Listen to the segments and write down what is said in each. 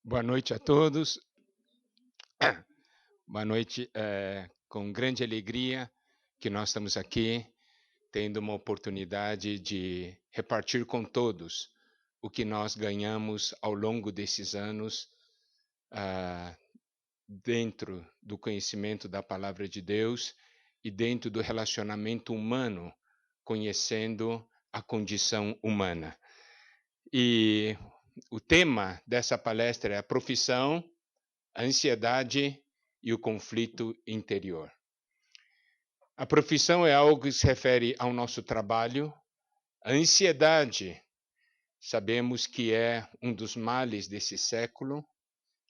Boa noite a todos. Boa noite. Com grande alegria que nós estamos aqui, tendo uma oportunidade de repartir com todos o que nós ganhamos ao longo desses anos, ah, dentro do conhecimento da palavra de Deus e dentro do relacionamento humano, conhecendo a condição humana. E o tema dessa palestra é a profissão, a ansiedade e o conflito interior. A profissão é algo que se refere ao nosso trabalho. A ansiedade, sabemos que é um dos males desse século,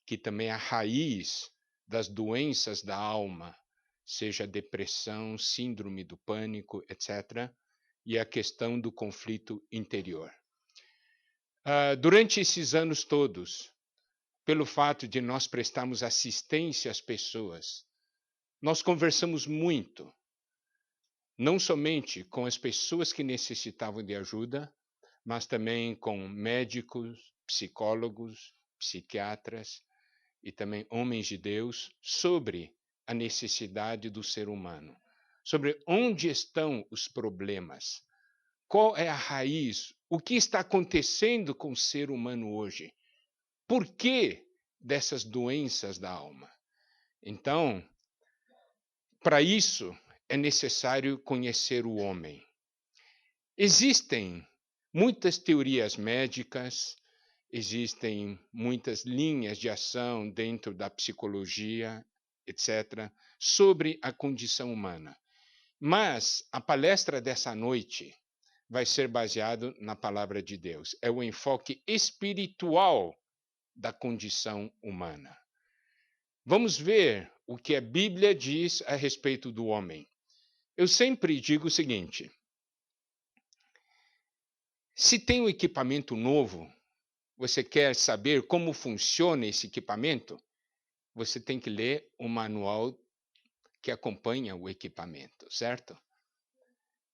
que também é a raiz das doenças da alma, seja depressão, síndrome do pânico, etc., e a questão do conflito interior. Durante esses anos todos, pelo fato de nós prestarmos assistência às pessoas, nós conversamos muito, não somente com as pessoas que necessitavam de ajuda, mas também com médicos, psicólogos, psiquiatras e também homens de Deus sobre a necessidade do ser humano, sobre onde estão os problemas, qual é a raiz, o que está acontecendo com o ser humano hoje, por que dessas doenças da alma. Então, para isso, é necessário conhecer o homem. Existem muitas teorias médicas, existem muitas linhas de ação dentro da psicologia, etc., sobre a condição humana. Mas a palestra dessa noite vai ser baseada na palavra de Deus. É o enfoque espiritual da condição humana. Vamos ver o que a Bíblia diz a respeito do homem. Eu sempre digo o seguinte: se tem um equipamento novo, você quer saber como funciona esse equipamento, você tem que ler o manual que acompanha o equipamento, certo?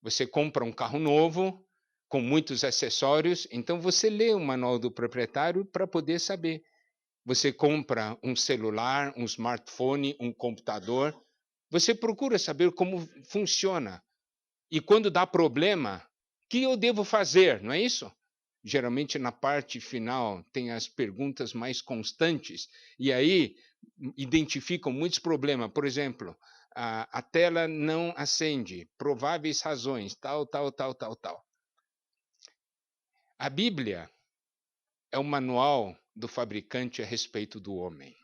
Você compra um carro novo, com muitos acessórios, então você lê o manual do proprietário para poder saber. Você compra um celular, um smartphone, um computador, você procura saber como funciona. E quando dá problema, o que eu devo fazer, não é isso? Geralmente na parte final tem as perguntas mais constantes, e aí identificam muitos problemas. Por exemplo, a tela não acende, prováveis razões, tal, tal, tal, tal, tal. A Bíblia é o manual do fabricante a respeito do homem.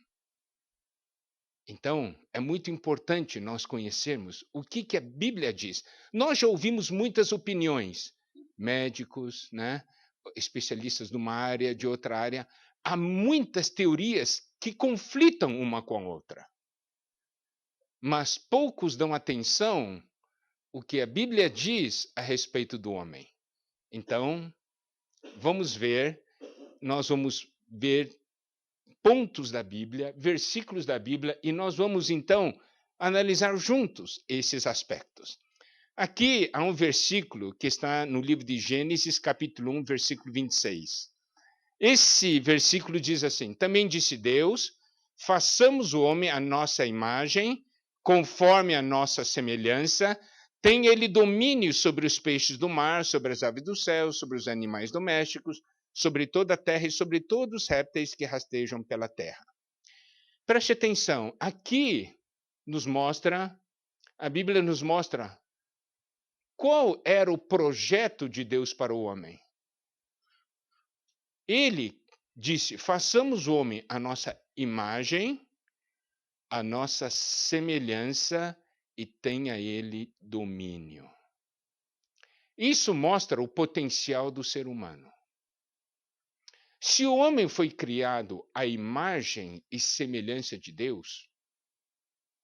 Então, é muito importante nós conhecermos o que a Bíblia diz. Nós já ouvimos muitas opiniões, médicos, né, especialistas de uma área, de outra área. Há muitas teorias que conflitam uma com a outra. Mas poucos dão atenção ao que a Bíblia diz a respeito do homem. Então, nós vamos ver pontos da Bíblia, versículos da Bíblia, e nós vamos então analisar juntos esses aspectos. Aqui há um versículo que está no livro de Gênesis, capítulo 1, versículo 26. Esse versículo diz assim: Também disse Deus, façamos o homem à nossa imagem, conforme a nossa semelhança, tem ele domínio sobre os peixes do mar, sobre as aves do céu, sobre os animais domésticos, sobre toda a terra e sobre todos os répteis que rastejam pela terra. Preste atenção, aqui a Bíblia nos mostra qual era o projeto de Deus para o homem. Ele disse: façamos o homem à nossa imagem, a nossa semelhança, e tenha ele domínio. Isso mostra o potencial do ser humano. Se o homem foi criado à imagem e semelhança de Deus,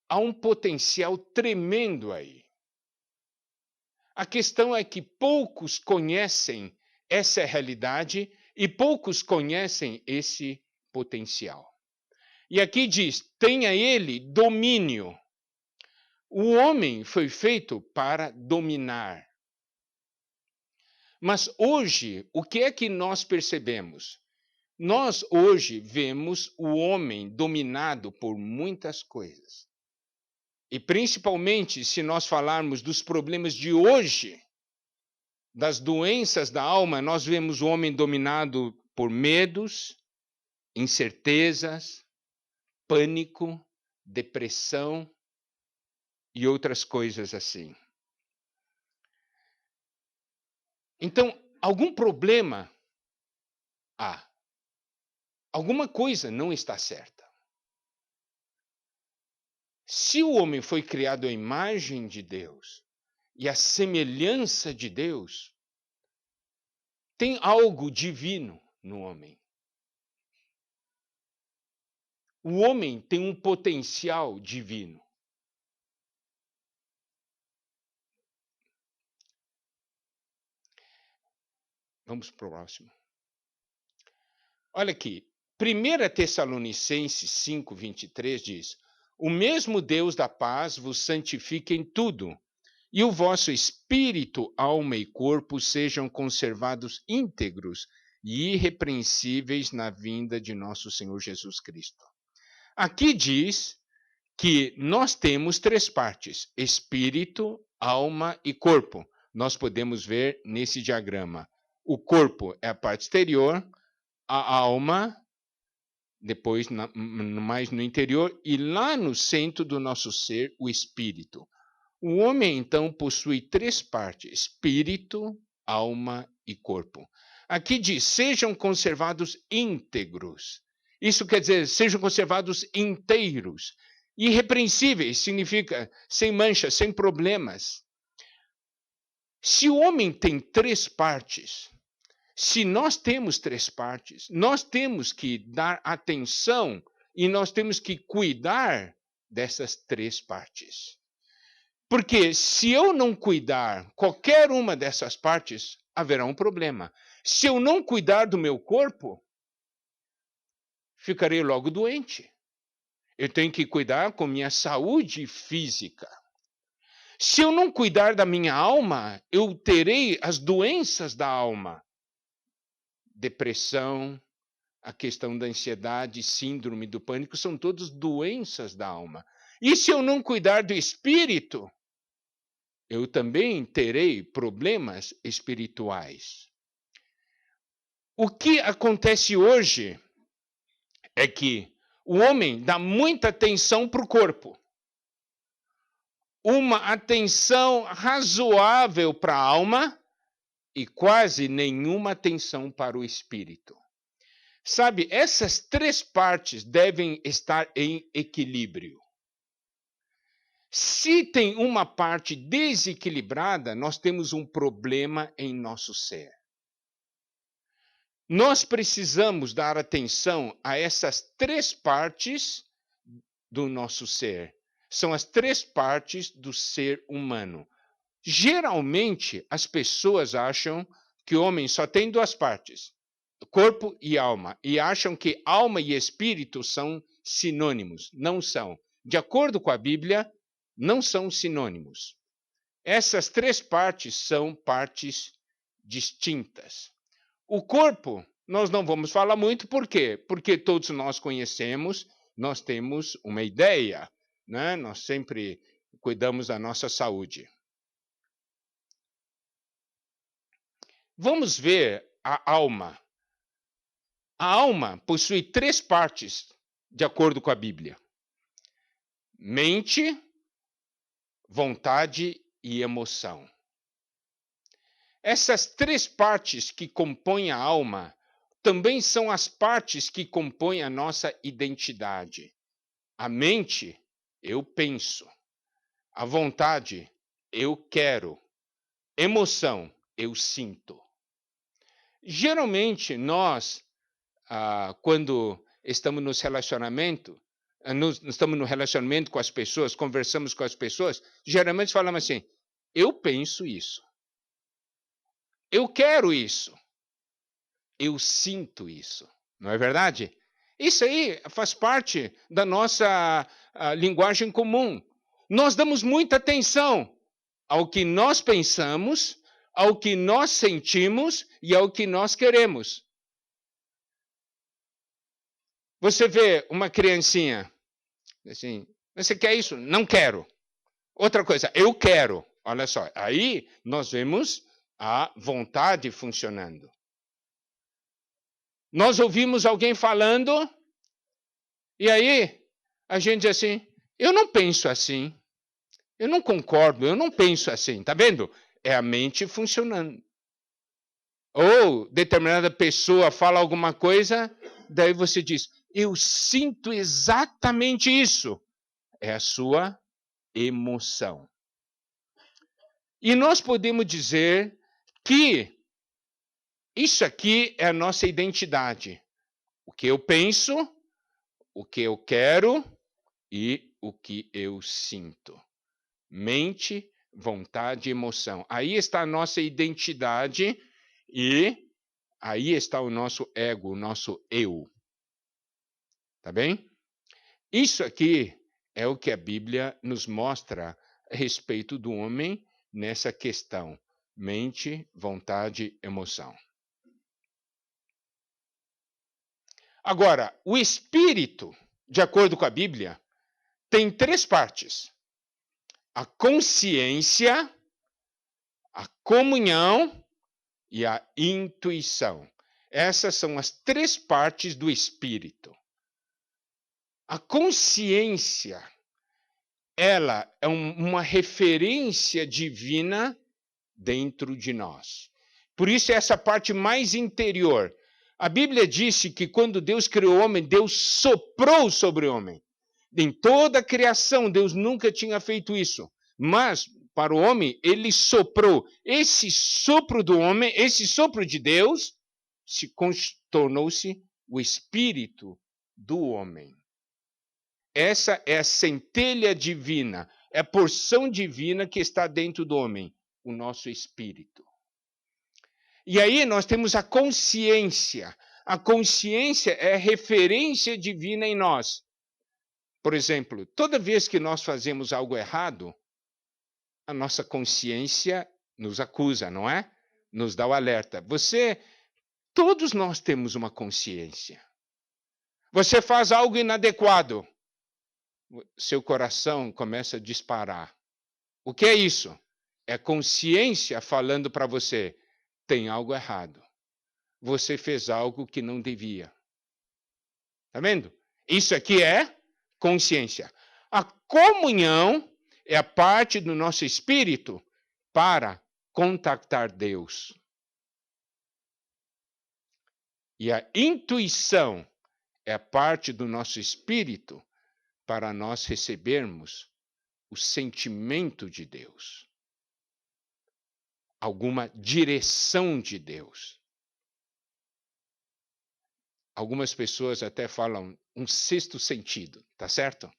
há um potencial tremendo aí. A questão é que poucos conhecem essa realidade e poucos conhecem esse potencial. E aqui diz: tenha ele domínio. O homem foi feito para dominar. Mas hoje, o que é que nós percebemos? Nós hoje vemos o homem dominado por muitas coisas. E principalmente se nós falarmos dos problemas de hoje, das doenças da alma, nós vemos o homem dominado por medos, incertezas, pânico, depressão e outras coisas assim. Então, algum problema há. Alguma coisa não está certa. Se o homem foi criado à imagem de Deus e à semelhança de Deus, tem algo divino no homem. O homem tem um potencial divino. Vamos para o próximo. Olha aqui, 1 Tessalonicenses 5:23 diz: o mesmo Deus da paz vos santifique em tudo, e o vosso espírito, alma e corpo sejam conservados íntegros e irrepreensíveis na vinda de nosso Senhor Jesus Cristo. Aqui diz que nós temos três partes: espírito, alma e corpo. Nós podemos ver nesse diagrama. O corpo é a parte exterior, a alma, depois mais no interior, e lá no centro do nosso ser, o espírito. O homem, então, possui três partes: espírito, alma e corpo. Aqui diz: sejam conservados íntegros. Isso quer dizer, sejam conservados inteiros. Irrepreensíveis significa sem manchas, sem problemas. Se o homem tem três partes, se nós temos três partes, nós temos que dar atenção e nós temos que cuidar dessas três partes. Porque se eu não cuidar qualquer uma dessas partes, haverá um problema. Se eu não cuidar do meu corpo, ficarei logo doente. Eu tenho que cuidar com minha saúde física. Se eu não cuidar da minha alma, eu terei as doenças da alma. Depressão, a questão da ansiedade, síndrome do pânico, são todas doenças da alma. E se eu não cuidar do espírito, eu também terei problemas espirituais. O que acontece hoje é que o homem dá muita atenção para o corpo, uma atenção razoável para a alma e quase nenhuma atenção para o espírito. Sabe, essas três partes devem estar em equilíbrio. Se tem uma parte desequilibrada, nós temos um problema em nosso ser. Nós precisamos dar atenção a essas três partes do nosso ser. São as três partes do ser humano. Geralmente, as pessoas acham que o homem só tem duas partes, corpo e alma, e acham que alma e espírito são sinônimos. Não são. De acordo com a Bíblia, não são sinônimos. Essas três partes são partes distintas. O corpo, nós não vamos falar muito, por quê? Porque todos nós conhecemos, nós temos uma ideia, né? Nós sempre cuidamos da nossa saúde. Vamos ver a alma. A alma possui três partes, de acordo com a Bíblia: mente, vontade e emoção. Essas três partes que compõem a alma também são as partes que compõem a nossa identidade. A mente, eu penso. A vontade, eu quero. Emoção, eu sinto. Geralmente, nós, quando estamos no relacionamento com as pessoas, conversamos com as pessoas, geralmente falamos assim: eu penso isso. Eu quero isso. Eu sinto isso. Não é verdade? Isso aí faz parte da nossa linguagem comum. Nós damos muita atenção ao que nós pensamos, ao que nós sentimos e ao que nós queremos. Você vê uma criancinha, assim, você quer isso? Não quero. Outra coisa, eu quero. Olha só, aí nós vemos a vontade funcionando. Nós ouvimos alguém falando, e aí a gente diz assim, eu não penso assim, eu não concordo, eu não penso assim, tá vendo? É a mente funcionando. Ou determinada pessoa fala alguma coisa, daí você diz, eu sinto exatamente isso. É a sua emoção. E nós podemos dizer que isso aqui é a nossa identidade. O que eu penso, o que eu quero e o que eu sinto. Mente, vontade e emoção. Aí está a nossa identidade e aí está o nosso ego, o nosso eu. Tá bem? Isso aqui é o que a Bíblia nos mostra a respeito do homem nessa questão: mente, vontade, emoção. Agora, o espírito, de acordo com a Bíblia, tem 3 partes: a consciência, a comunhão e a intuição. Essas são as 3 partes do espírito. A consciência, ela é uma referência divina dentro de nós. Por isso é essa parte mais interior. A Bíblia disse que quando Deus criou o homem, Deus soprou sobre o homem. Em toda a criação, Deus nunca tinha feito isso. Mas, para o homem, ele soprou. Esse sopro do homem, esse sopro de Deus, tornou-se o espírito do homem. Essa é a centelha divina, é a porção divina que está dentro do homem, o nosso espírito. E aí nós temos a consciência. A consciência é a referência divina em nós. Por exemplo, toda vez que nós fazemos algo errado, a nossa consciência nos acusa, não é? Nos dá o alerta. Todos nós temos uma consciência. Você faz algo inadequado, seu coração começa a disparar. O que é isso? É consciência falando para você, tem algo errado. Você fez algo que não devia. Tá vendo? Isso aqui é consciência. A comunhão é a parte do nosso espírito para contactar Deus. E a intuição é a parte do nosso espírito para nós recebermos o sentimento de Deus. Alguma direção de Deus. Algumas pessoas até falam um sexto sentido, tá certo?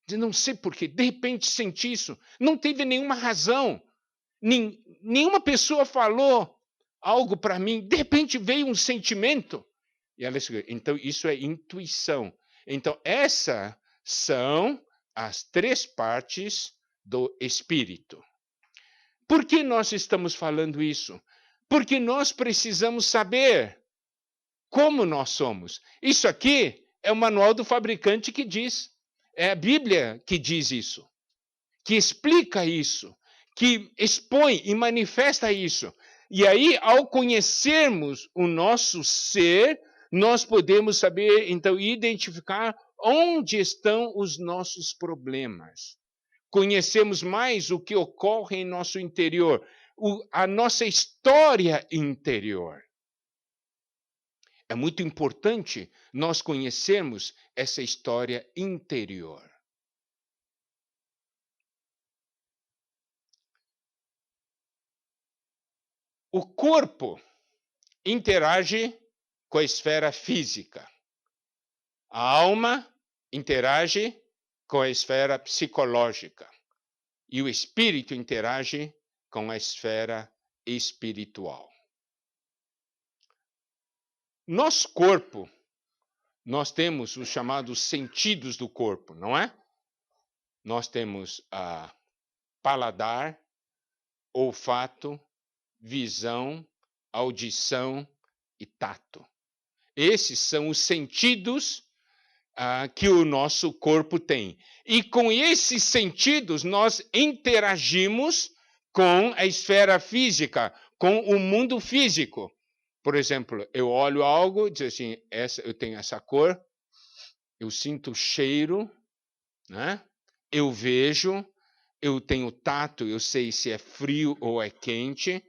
De não sei porquê, de repente senti isso, não teve nenhuma razão. Nenhuma pessoa falou algo para mim, de repente veio um sentimento. E ela disse, então isso é intuição. Então essas são as 3 partes do espírito. Por que nós estamos falando isso? Porque nós precisamos saber como nós somos. Isso aqui é o manual do fabricante que diz. É a Bíblia que diz isso. Que explica isso. Que expõe e manifesta isso. E aí, ao conhecermos o nosso ser, nós podemos saber, então, identificar onde estão os nossos problemas. Conhecemos mais o que ocorre em nosso interior, a nossa história interior. É muito importante nós conhecermos essa história interior. O corpo interage com a esfera física. A alma interage com a esfera psicológica. E o espírito interage com a esfera espiritual. Nosso corpo, nós temos os chamados sentidos do corpo, não é? Nós temos a paladar, olfato, visão, audição e tato. Esses são os sentidos que o nosso corpo tem. E com esses sentidos, nós interagimos com a esfera física, com o mundo físico. Por exemplo, eu olho algo e digo assim, eu tenho essa cor, eu sinto o cheiro, né? Eu vejo, eu tenho tato, eu sei se é frio ou é quente.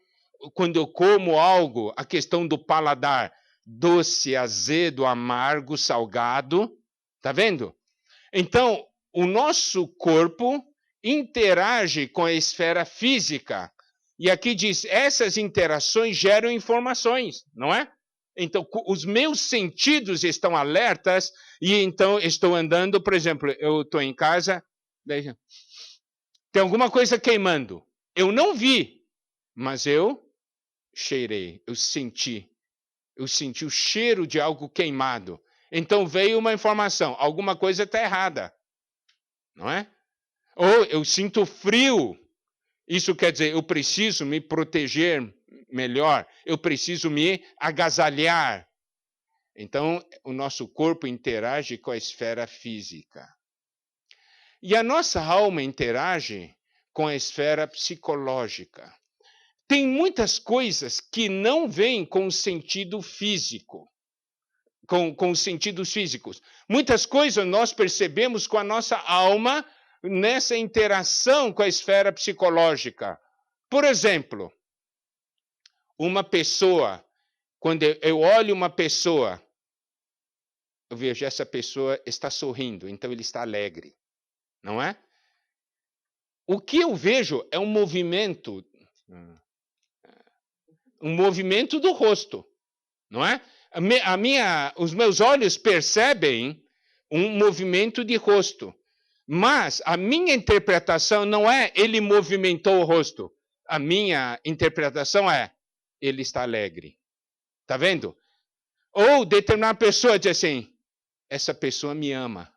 Quando eu como algo, a questão do paladar, doce, azedo, amargo, salgado, tá vendo? Então, o nosso corpo interage com a esfera física. E aqui diz, essas interações geram informações, não é? Então, os meus sentidos estão alertas e então estou andando, por exemplo, eu estou em casa, tem alguma coisa queimando. Eu não vi, mas eu cheirei, eu senti. Eu senti o cheiro de algo queimado. Então veio uma informação, alguma coisa está errada, não é? Ou eu sinto frio. Isso quer dizer, eu preciso me proteger melhor, eu preciso me agasalhar. Então, o nosso corpo interage com a esfera física. E a nossa alma interage com a esfera psicológica. Tem muitas coisas que não vêm com o sentido físico, com os sentidos físicos. Muitas coisas nós percebemos com a nossa alma nessa interação com a esfera psicológica. Por exemplo, uma pessoa, quando eu olho uma pessoa, eu vejo essa pessoa está sorrindo, então ele está alegre, não é? O que eu vejo é um movimento do rosto, não é? Os meus olhos percebem um movimento de rosto, mas a minha interpretação não é ele movimentou o rosto. A minha interpretação é ele está alegre. Tá vendo? Ou determinada pessoa diz assim, essa pessoa me ama.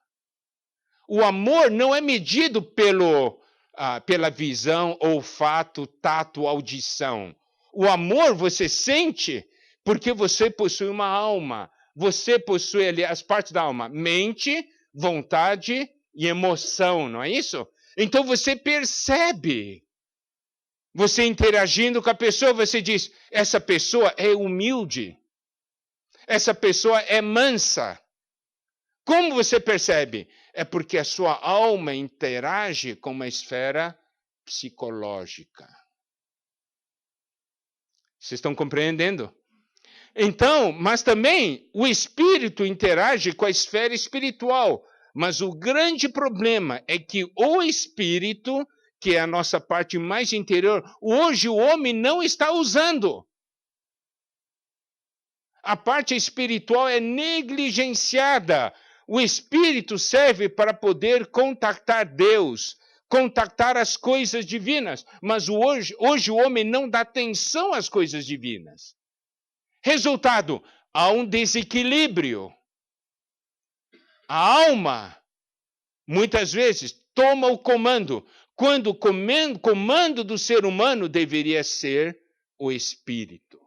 O amor não é medido pela visão, olfato, tato, audição. O amor você sente porque você possui uma alma. Você possui ali as partes da alma, mente, vontade e emoção, não é isso? Então você percebe. Você interagindo com a pessoa, você diz, essa pessoa é humilde. Essa pessoa é mansa. Como você percebe? É porque a sua alma interage com uma esfera psicológica. Vocês estão compreendendo? Então, mas também o espírito interage com a esfera espiritual. Mas o grande problema é que o espírito, que é a nossa parte mais interior, hoje o homem não está usando. A parte espiritual é negligenciada. O espírito serve para poder contactar Deus, contactar as coisas divinas, mas hoje o homem não dá atenção às coisas divinas. Resultado, há um desequilíbrio. A alma, muitas vezes, toma o comando, quando o comando do ser humano deveria ser o espírito.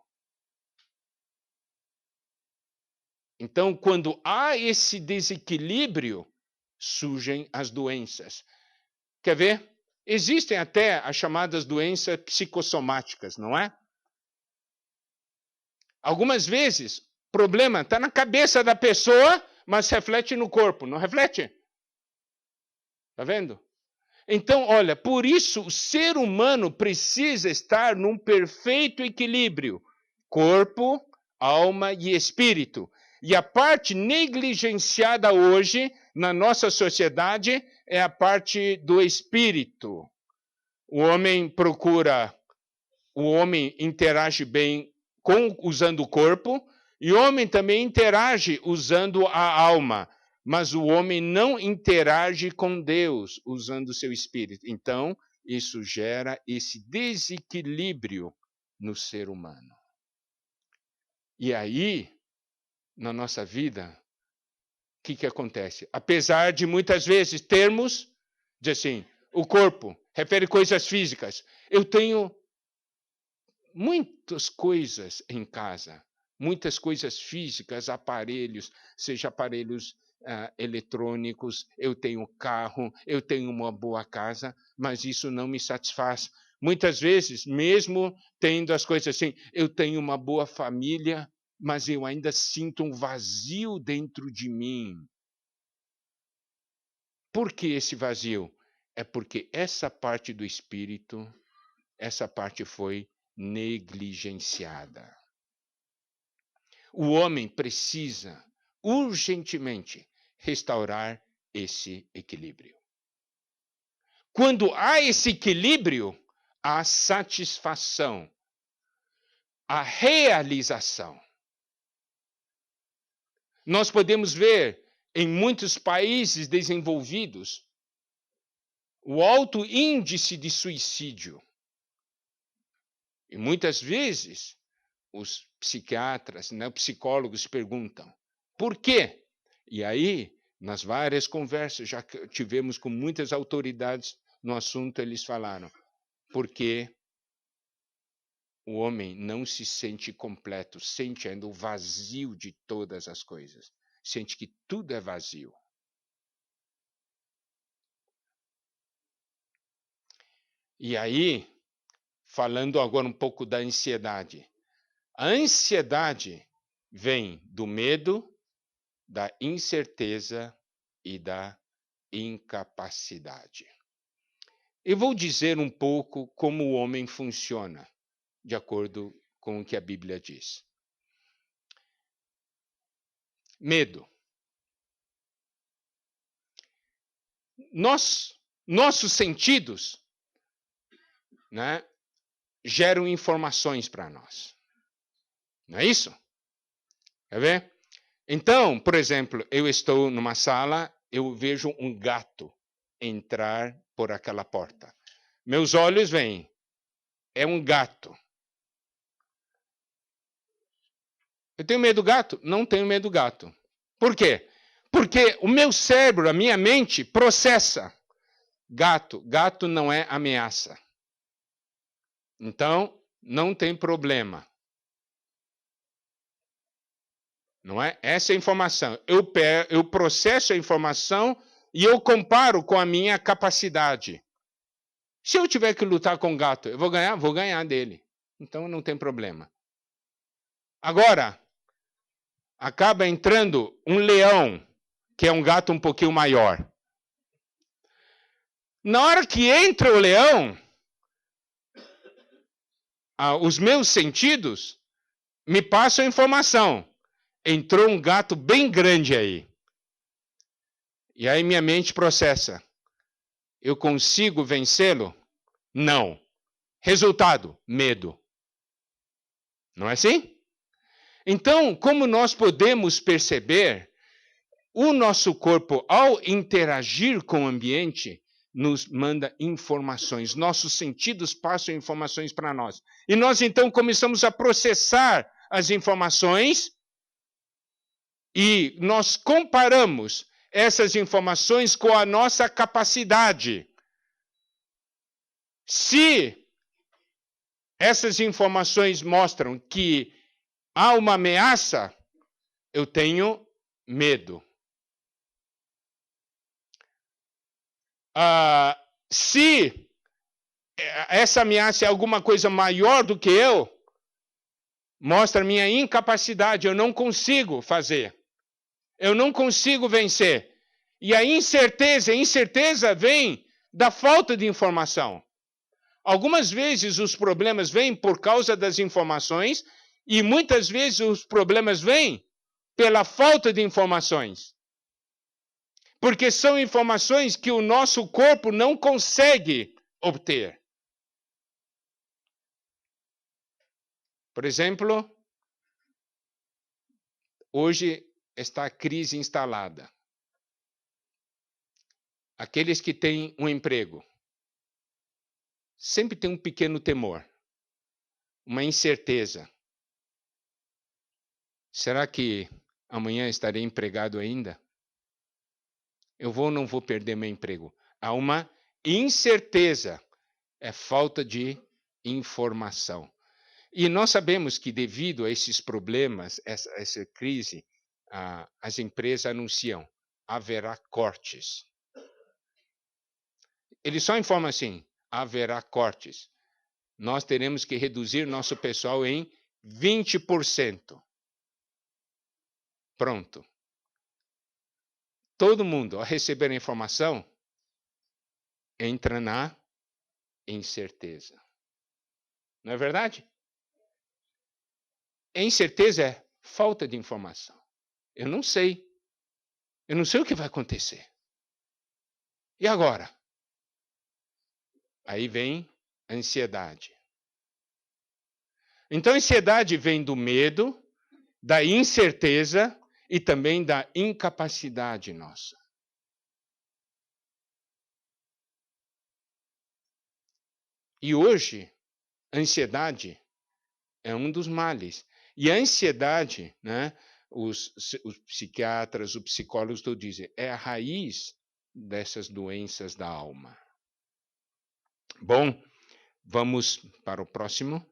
Então, quando há esse desequilíbrio, surgem as doenças. Quer ver? Existem até as chamadas doenças psicossomáticas, não é? Algumas vezes, o problema está na cabeça da pessoa, mas reflete no corpo, não reflete? Está vendo? Então, olha, por isso o ser humano precisa estar num perfeito equilíbrio: corpo, alma e espírito. E a parte negligenciada hoje na nossa sociedade é a parte do espírito. O homem interage bem usando o corpo, e o homem também interage usando a alma. Mas o homem não interage com Deus usando o seu espírito. Então, isso gera esse desequilíbrio no ser humano. E aí, na nossa vida, o que acontece? Apesar de muitas vezes termos, diz assim, o corpo refere coisas físicas. Eu tenho muitas coisas em casa, muitas coisas físicas, aparelhos, seja aparelhos eletrônicos, eu tenho carro, eu tenho uma boa casa, mas isso não me satisfaz. Muitas vezes, mesmo tendo as coisas assim, eu tenho uma boa família, mas eu ainda sinto um vazio dentro de mim. Por que esse vazio? É porque essa parte do espírito, essa parte foi negligenciada. O homem precisa urgentemente restaurar esse equilíbrio. Quando há esse equilíbrio, há satisfação, a realização. Nós podemos ver em muitos países desenvolvidos o alto índice de suicídio. E muitas vezes os psiquiatras, psicólogos perguntam: por quê? E aí, nas várias conversas, já tivemos com muitas autoridades no assunto, eles falaram: porque o homem não se sente completo, sente ainda o vazio de todas as coisas. Sente que tudo é vazio. E aí, falando agora um pouco da ansiedade. A ansiedade vem do medo, da incerteza e da incapacidade. Eu vou dizer um pouco como o homem funciona, de acordo com o que a Bíblia diz. Medo. Nossos sentidos, geram informações para nós. Não é isso? Quer ver? Então, por exemplo, eu estou numa sala, eu vejo um gato entrar por aquela porta. Meus olhos veem, é um gato. Eu tenho medo do gato? Não tenho medo do gato. Por quê? Porque o meu cérebro, a minha mente, processa. Gato não é ameaça. Então, não tem problema. Não é? Essa é a informação. Eu processo a informação e eu comparo com a minha capacidade. Se eu tiver que lutar com o gato, eu vou ganhar dele. Então não tem problema. Agora, acaba entrando um leão, que é um gato um pouquinho maior. Na hora que entra o leão, os meus sentidos me passam a informação. Entrou um gato bem grande aí. E aí minha mente processa. Eu consigo vencê-lo? Não. Resultado: medo. Não é assim? Então, como nós podemos perceber, o nosso corpo, ao interagir com o ambiente, nos manda informações. Nossos sentidos passam informações para nós. E nós, então, começamos a processar as informações e nós comparamos essas informações com a nossa capacidade. Se essas informações mostram que há uma ameaça, eu tenho medo. Se essa ameaça é alguma coisa maior do que eu, mostra minha incapacidade, eu não consigo fazer. Eu não consigo vencer. E a incerteza vem da falta de informação. Algumas vezes os problemas vêm por causa das informações e muitas vezes os problemas vêm pela falta de informações. Porque são informações que o nosso corpo não consegue obter. Por exemplo, hoje está a crise instalada. Aqueles que têm um emprego sempre têm um pequeno temor, uma incerteza. Será que amanhã estarei empregado ainda? Eu vou ou não vou perder meu emprego? Há uma incerteza, é falta de informação. E nós sabemos que devido a esses problemas, essa crise, as empresas anunciam: haverá cortes. Ele só informa assim: haverá cortes. Nós teremos que reduzir nosso pessoal em 20%. Pronto. Todo mundo, ao receber a informação, entra na incerteza. Não é verdade? A incerteza é falta de informação. Eu não sei. Eu não sei o que vai acontecer. E agora? Aí vem a ansiedade. Então, a ansiedade vem do medo, da incerteza e também da incapacidade nossa. E hoje, a ansiedade é um dos males. E a ansiedade, né, os psiquiatras, os psicólogos todos dizem, é a raiz dessas doenças da alma. Bom, vamos para o próximo.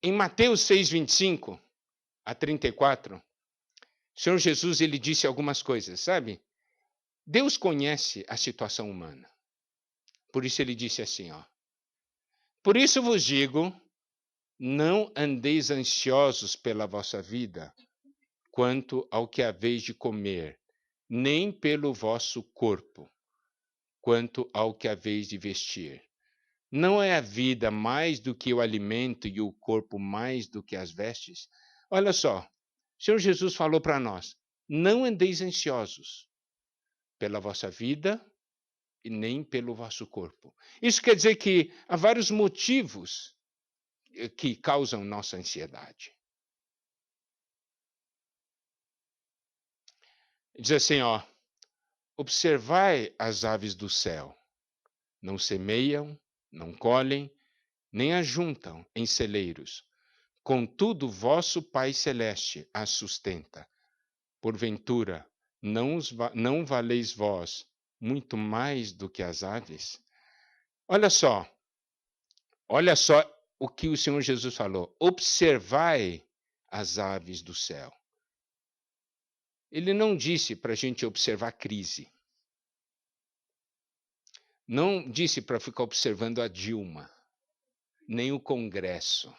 Em Mateus 6, 25 a 34, o Senhor Jesus ele disse algumas coisas, sabe? Deus conhece a situação humana. Por isso ele disse assim, ó. Por isso vos digo, não andeis ansiosos pela vossa vida, quanto ao que haveis de comer, nem pelo vosso corpo, quanto ao que haveis de vestir. Não é a vida mais do que o alimento e o corpo mais do que as vestes? Olha só, o Senhor Jesus falou para nós, não andeis ansiosos pela vossa vida e nem pelo vosso corpo. Isso quer dizer que há vários motivos que causam nossa ansiedade. Diz assim, ó, observai as aves do céu, não semeiam, não colhem, nem ajuntam em celeiros. Contudo, vosso Pai Celeste as sustenta. Porventura, não valeis vós muito mais do que as aves? Olha só o que o Senhor Jesus falou. Observai as aves do céu. Ele não disse para a gente observar a crise. Não disse para ficar observando a Dilma, nem o Congresso,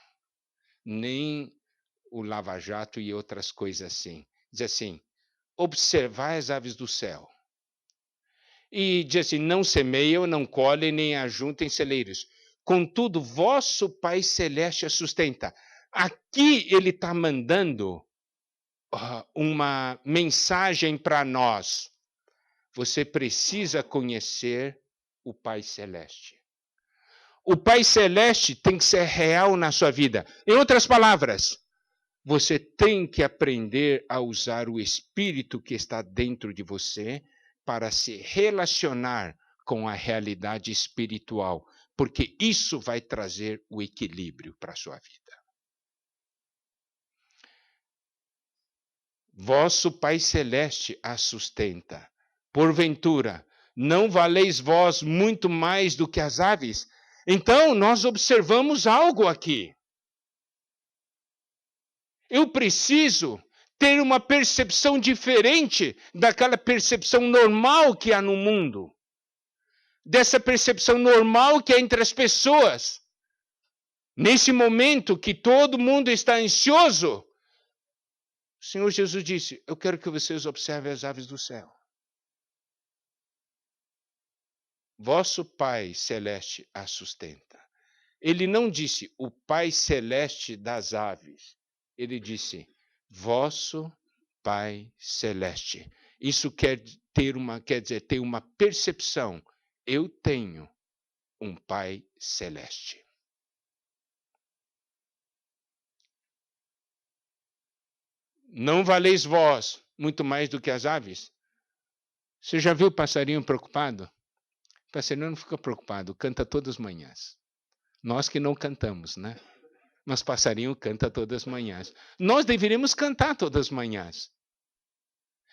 nem o Lava Jato e outras coisas assim. Diz assim, observai as aves do céu. E diz assim, não semeiam, não colhem, nem ajuntem celeiros. Contudo, vosso Pai Celeste a sustenta. Aqui ele está mandando uma mensagem para nós. Você precisa conhecer o Pai Celeste. O Pai Celeste tem que ser real na sua vida. Em outras palavras, você tem que aprender a usar o Espírito que está dentro de você para se relacionar com a realidade espiritual, porque isso vai trazer o equilíbrio para a sua vida. Vosso Pai Celeste a sustenta. Porventura, não valeis vós muito mais do que as aves? Então, nós observamos algo aqui. Eu preciso ter uma percepção diferente daquela percepção normal que há no mundo. Dessa percepção normal que é entre as pessoas. Nesse momento que todo mundo está ansioso, o Senhor Jesus disse, eu quero que vocês observem as aves do céu. Vosso Pai Celeste a sustenta. Ele não disse o Pai Celeste das aves. Ele disse, vosso Pai Celeste. Isso quer dizer, ter uma percepção. Eu tenho um Pai Celeste. Não valeis vós muito mais do que as aves? Você já viu o passarinho preocupado? O passarinho não fica preocupado, canta todas as manhãs. Nós que não cantamos, né? Mas passarinho canta todas as manhãs. Nós deveríamos cantar todas as manhãs.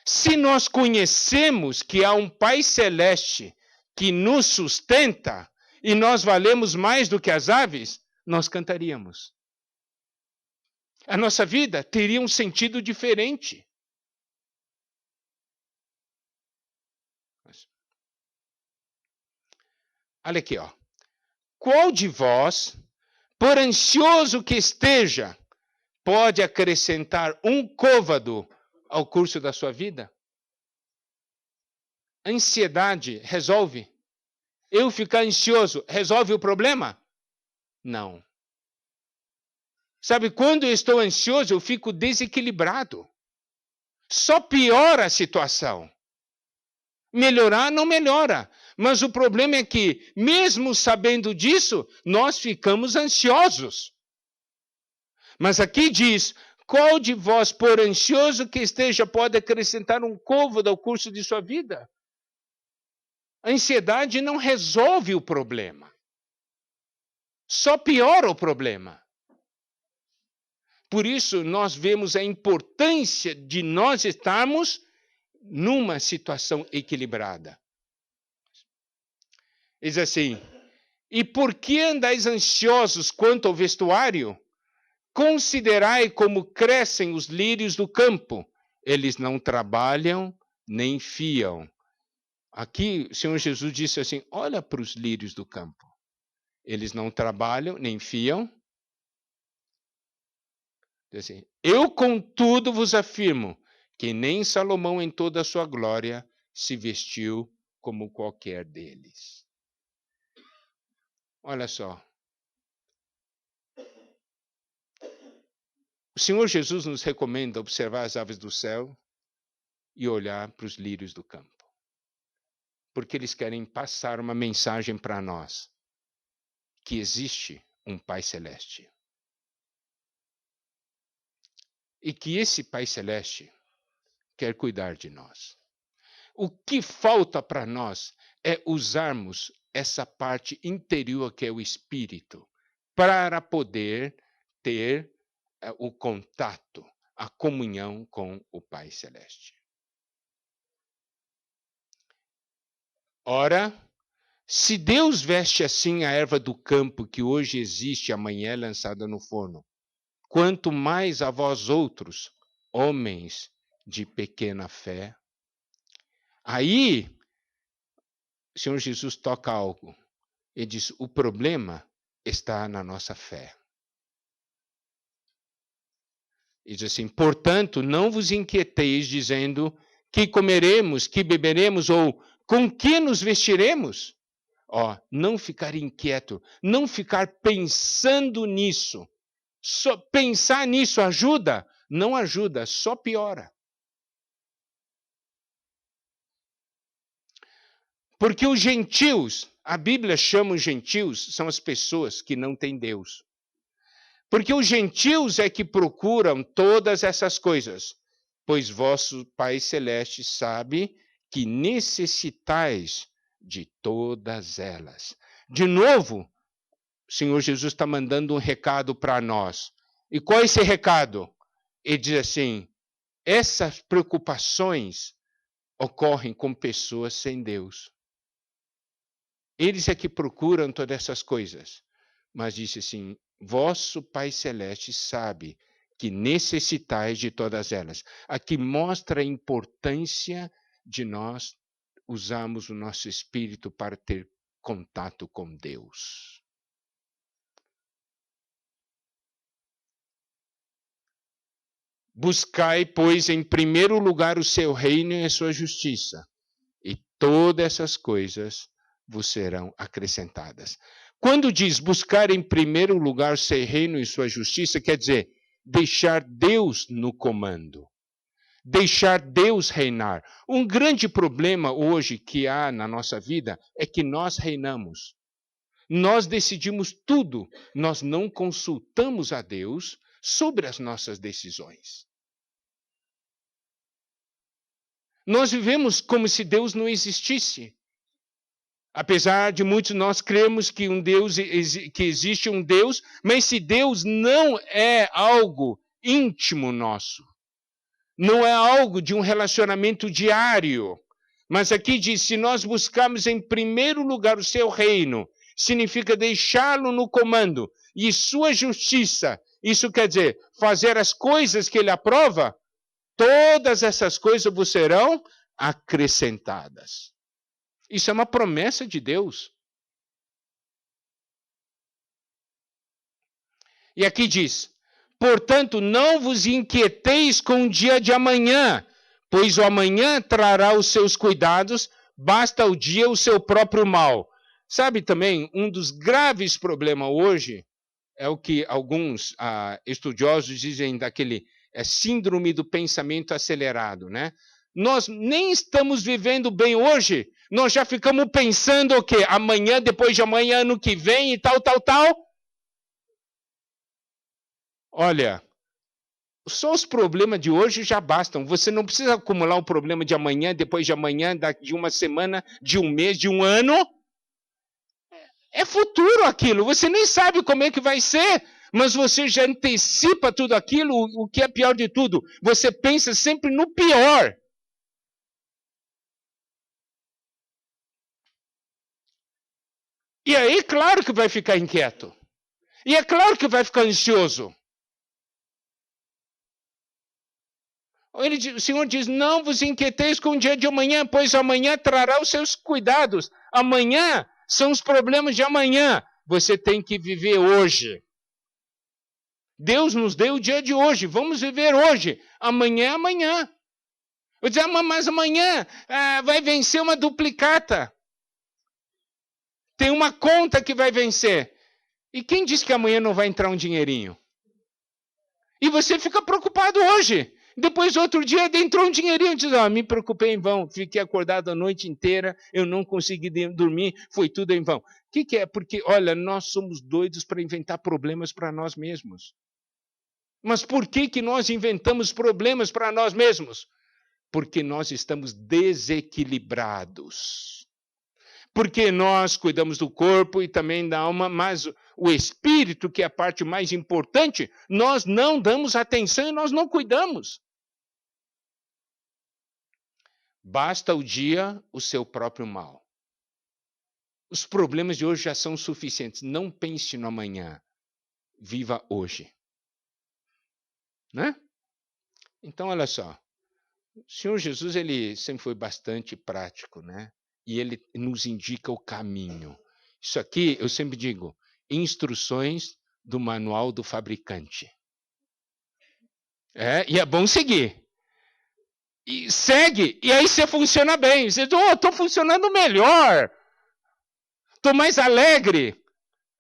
Se nós conhecemos que há um Pai Celeste que nos sustenta, e nós valemos mais do que as aves, nós cantaríamos. A nossa vida teria um sentido diferente. Olha aqui, ó. Qual de vós, por ansioso que esteja, pode acrescentar um côvado ao curso da sua vida? Ansiedade resolve? Eu ficar ansioso resolve o problema? Não. Sabe, quando eu estou ansioso, eu fico desequilibrado. Só piora a situação. Melhorar não melhora. Mas o problema é que, mesmo sabendo disso, nós ficamos ansiosos. Mas aqui diz: qual de vós, por ansioso que esteja, pode acrescentar um côvado ao curso de sua vida? A ansiedade não resolve o problema. Só piora o problema. Por isso, nós vemos a importância de nós estarmos numa situação equilibrada. Diz assim: e por que andais ansiosos quanto ao vestuário? Considerai como crescem os lírios do campo. Eles não trabalham nem fiam. Aqui o Senhor Jesus disse assim: olha para os lírios do campo. Eles não trabalham nem fiam. Diz assim: eu, contudo, vos afirmo que nem Salomão em toda a sua glória se vestiu como qualquer deles. Olha só. O Senhor Jesus nos recomenda observar as aves do céu e olhar para os lírios do campo. Porque eles querem passar uma mensagem para nós, que existe um Pai Celeste. E que esse Pai Celeste quer cuidar de nós. O que falta para nós é usarmos essa parte interior que é o Espírito, para poder ter o contato, a comunhão com o Pai Celeste. Ora, se Deus veste assim a erva do campo que hoje existe e amanhã é lançada no forno, quanto mais a vós outros, homens de pequena fé. Aí, o Senhor Jesus toca algo. Ele diz: o problema está na nossa fé. Ele diz assim: portanto, não vos inquieteis dizendo que comeremos, que beberemos ou com que nos vestiremos. Ó, não ficar inquieto, não ficar pensando nisso. Só pensar nisso ajuda? Não ajuda, só piora. Porque os gentios, a Bíblia chama os gentios, são as pessoas que não têm Deus. Porque os gentios é que procuram todas essas coisas, pois vosso Pai Celeste sabe que necessitais de todas elas. De novo, o Senhor Jesus está mandando um recado para nós. E qual é esse recado? Ele diz assim: essas preocupações ocorrem com pessoas sem Deus. Eles é que procuram todas essas coisas. Mas disse assim: vosso Pai Celeste sabe que necessitais de todas elas. Aqui mostra a importância de nós usarmos o nosso espírito para ter contato com Deus. Buscai, pois, em primeiro lugar o seu reino e a sua justiça, e todas essas coisas vos serão acrescentadas. Quando diz buscar em primeiro lugar o seu reino e sua justiça, quer dizer deixar Deus no comando. Deixar Deus reinar. Um grande problema hoje que há na nossa vida é que nós reinamos. Nós decidimos tudo. Nós não consultamos a Deus sobre as nossas decisões. Nós vivemos como se Deus não existisse. Apesar de muitos nós cremos que que existe um Deus, mas esse Deus não é algo íntimo nosso. Não é algo de um relacionamento diário. Mas aqui diz: se nós buscarmos em primeiro lugar o seu reino significa deixá-lo no comando. E sua justiça, isso quer dizer, fazer as coisas que ele aprova, todas essas coisas vos serão acrescentadas. Isso é uma promessa de Deus. E aqui diz, portanto, não vos inquieteis com o dia de amanhã, pois o amanhã trará os seus cuidados, basta ao dia o seu próprio mal. Sabe também, um dos graves problemas hoje é o que alguns estudiosos dizem daquele síndrome do pensamento acelerado, né? Nós nem estamos vivendo bem hoje, nós já ficamos pensando o quê? Amanhã, depois de amanhã, ano que vem e tal. Olha, só os problemas de hoje já bastam. Você não precisa acumular um problema de amanhã, depois de amanhã, de uma semana, de um mês, de um ano. É futuro aquilo. Você nem sabe como é que vai ser, mas você já antecipa tudo aquilo. O que é pior de tudo, você pensa sempre no pior. E aí, claro que vai ficar inquieto. E é claro que vai ficar ansioso. O Senhor diz, não vos inquieteis com o dia de amanhã, pois amanhã trará os seus cuidados. Amanhã são os problemas de amanhã. Você tem que viver hoje. Deus nos deu o dia de hoje. Vamos viver hoje. Amanhã é amanhã. Eu dizer, mas amanhã vai vencer uma duplicata. Tem uma conta que vai vencer. E quem disse que amanhã não vai entrar um dinheirinho? E você fica preocupado hoje. Depois, outro dia, entrou um dinheirinho e diz, me preocupei em vão, fiquei acordado a noite inteira, eu não consegui dormir, foi tudo em vão. O que é? Porque, olha, nós somos doidos para inventar problemas para nós mesmos. Mas por que nós inventamos problemas para nós mesmos? Porque nós estamos desequilibrados. Porque nós cuidamos do corpo e também da alma, mas o espírito, que é a parte mais importante, nós não damos atenção e nós não cuidamos. Basta o dia o seu próprio mal. Os problemas de hoje já são suficientes. Não pense no amanhã. Viva hoje. Né? Então, olha só. O Senhor Jesus, ele sempre foi bastante prático, né? E ele nos indica o caminho. Isso aqui, eu sempre digo, instruções do manual do fabricante. E é bom seguir. E segue, e aí você funciona bem. Você diz, estou funcionando melhor. Estou mais alegre.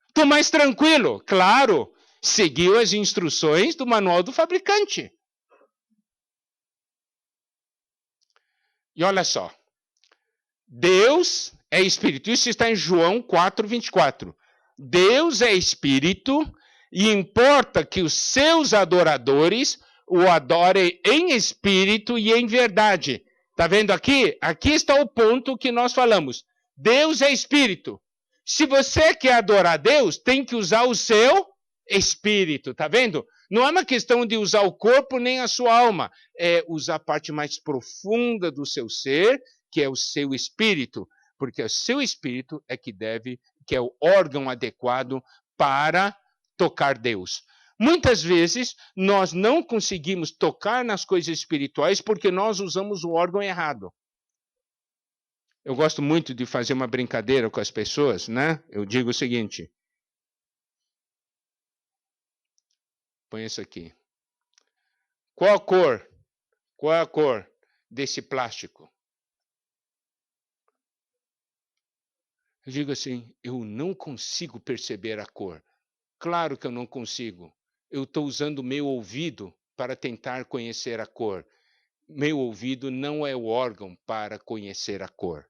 Estou mais tranquilo. Claro, seguiu as instruções do manual do fabricante. E olha só. Deus é Espírito. Isso está em João 4:24. Deus é Espírito e importa que os seus adoradores o adorem em espírito e em verdade. Está vendo aqui? Aqui está o ponto que nós falamos. Deus é Espírito. Se você quer adorar Deus, tem que usar o seu espírito. Está vendo? Não é uma questão de usar o corpo nem a sua alma. É usar a parte mais profunda do seu ser, que é o seu espírito, porque o seu espírito é que é o órgão adequado para tocar Deus. Muitas vezes nós não conseguimos tocar nas coisas espirituais porque nós usamos o órgão errado. Eu gosto muito de fazer uma brincadeira com as pessoas, né? Eu digo o seguinte. Põe isso aqui. Qual a cor? Qual é a cor desse plástico? Eu digo assim, eu não consigo perceber a cor. Claro que eu não consigo. Eu estou usando o meu ouvido para tentar conhecer a cor. Meu ouvido não é o órgão para conhecer a cor.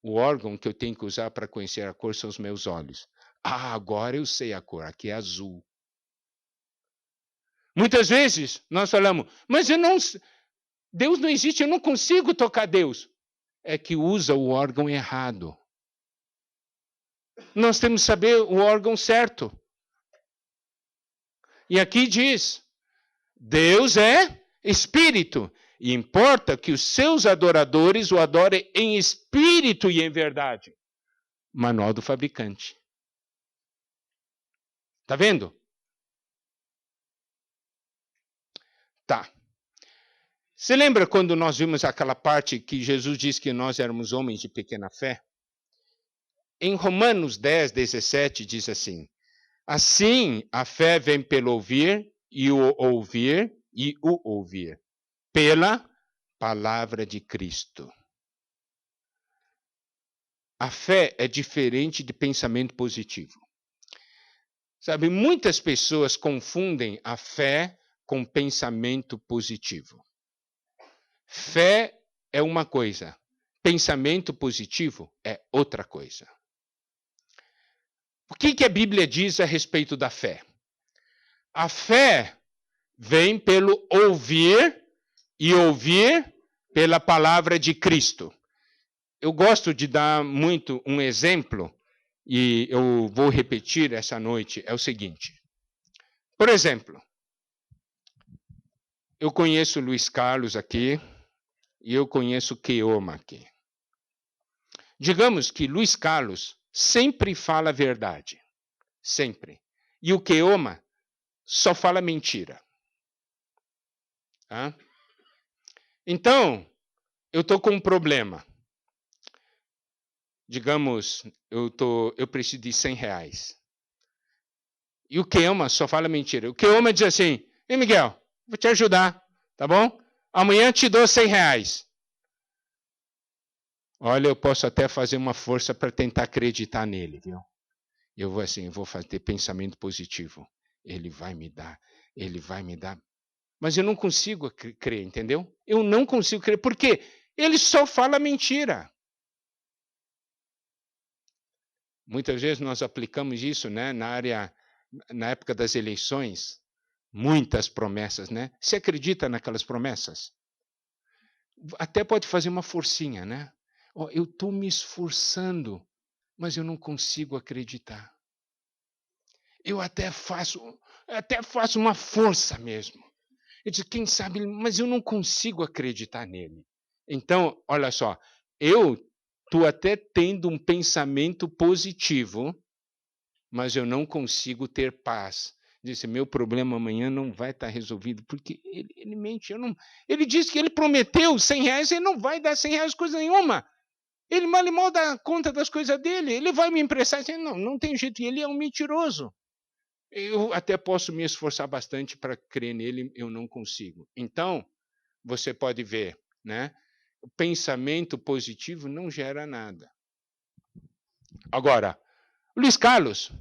O órgão que eu tenho que usar para conhecer a cor são os meus olhos. Agora eu sei a cor. Aqui é azul. Muitas vezes nós falamos, mas Deus não existe, eu não consigo tocar Deus. É que usa o órgão errado. Nós temos que saber o órgão certo. E aqui diz, Deus é Espírito. E importa que os seus adoradores o adorem em espírito e em verdade. Manual do fabricante. Tá vendo? Tá. Você lembra quando nós vimos aquela parte que Jesus disse que nós éramos homens de pequena fé? Em Romanos 10, 17 diz assim: assim a fé vem pelo ouvir e o ouvir pela palavra de Cristo. A fé é diferente de pensamento positivo. Sabe, muitas pessoas confundem a fé com pensamento positivo. Fé é uma coisa, pensamento positivo é outra coisa. O que a Bíblia diz a respeito da fé? A fé vem pelo ouvir e ouvir pela palavra de Cristo. Eu gosto de dar muito um exemplo, e eu vou repetir essa noite, é o seguinte. Por exemplo, eu conheço o Luiz Carlos aqui, e eu conheço o Keoma aqui. Digamos que Luiz Carlos sempre fala a verdade. Sempre. E o Keoma só fala mentira. Tá? Então, eu estou com um problema. Digamos, eu preciso de R$100. E o Keoma só fala mentira. O Keoma diz assim: ei, Miguel, vou te ajudar, tá bom? Amanhã te dou R$100. Olha, eu posso até fazer uma força para tentar acreditar nele, viu? Eu vou fazer pensamento positivo. Ele vai me dar. Mas eu não consigo crer, entendeu? Eu não consigo crer. Por quê? Ele só fala mentira. Muitas vezes nós aplicamos isso, né, na época das eleições. Muitas promessas, né? Você acredita naquelas promessas? Até pode fazer uma forcinha, né? Oh, eu estou me esforçando, mas eu não consigo acreditar. Eu até faço uma força mesmo. Eu disse, quem sabe, mas eu não consigo acreditar nele. Então, olha só, eu estou até tendo um pensamento positivo, mas eu não consigo ter paz. Disse, meu problema amanhã não vai estar resolvido, porque ele mente. Ele disse que ele prometeu R$100, ele não vai dar R$100 coisa nenhuma. Ele mal dá conta das coisas dele, ele vai me emprestar. Não tem jeito, ele é um mentiroso. Eu até posso me esforçar bastante para crer nele, eu não consigo. Então, você pode ver, né? O pensamento positivo não gera nada. Agora, Luiz Carlos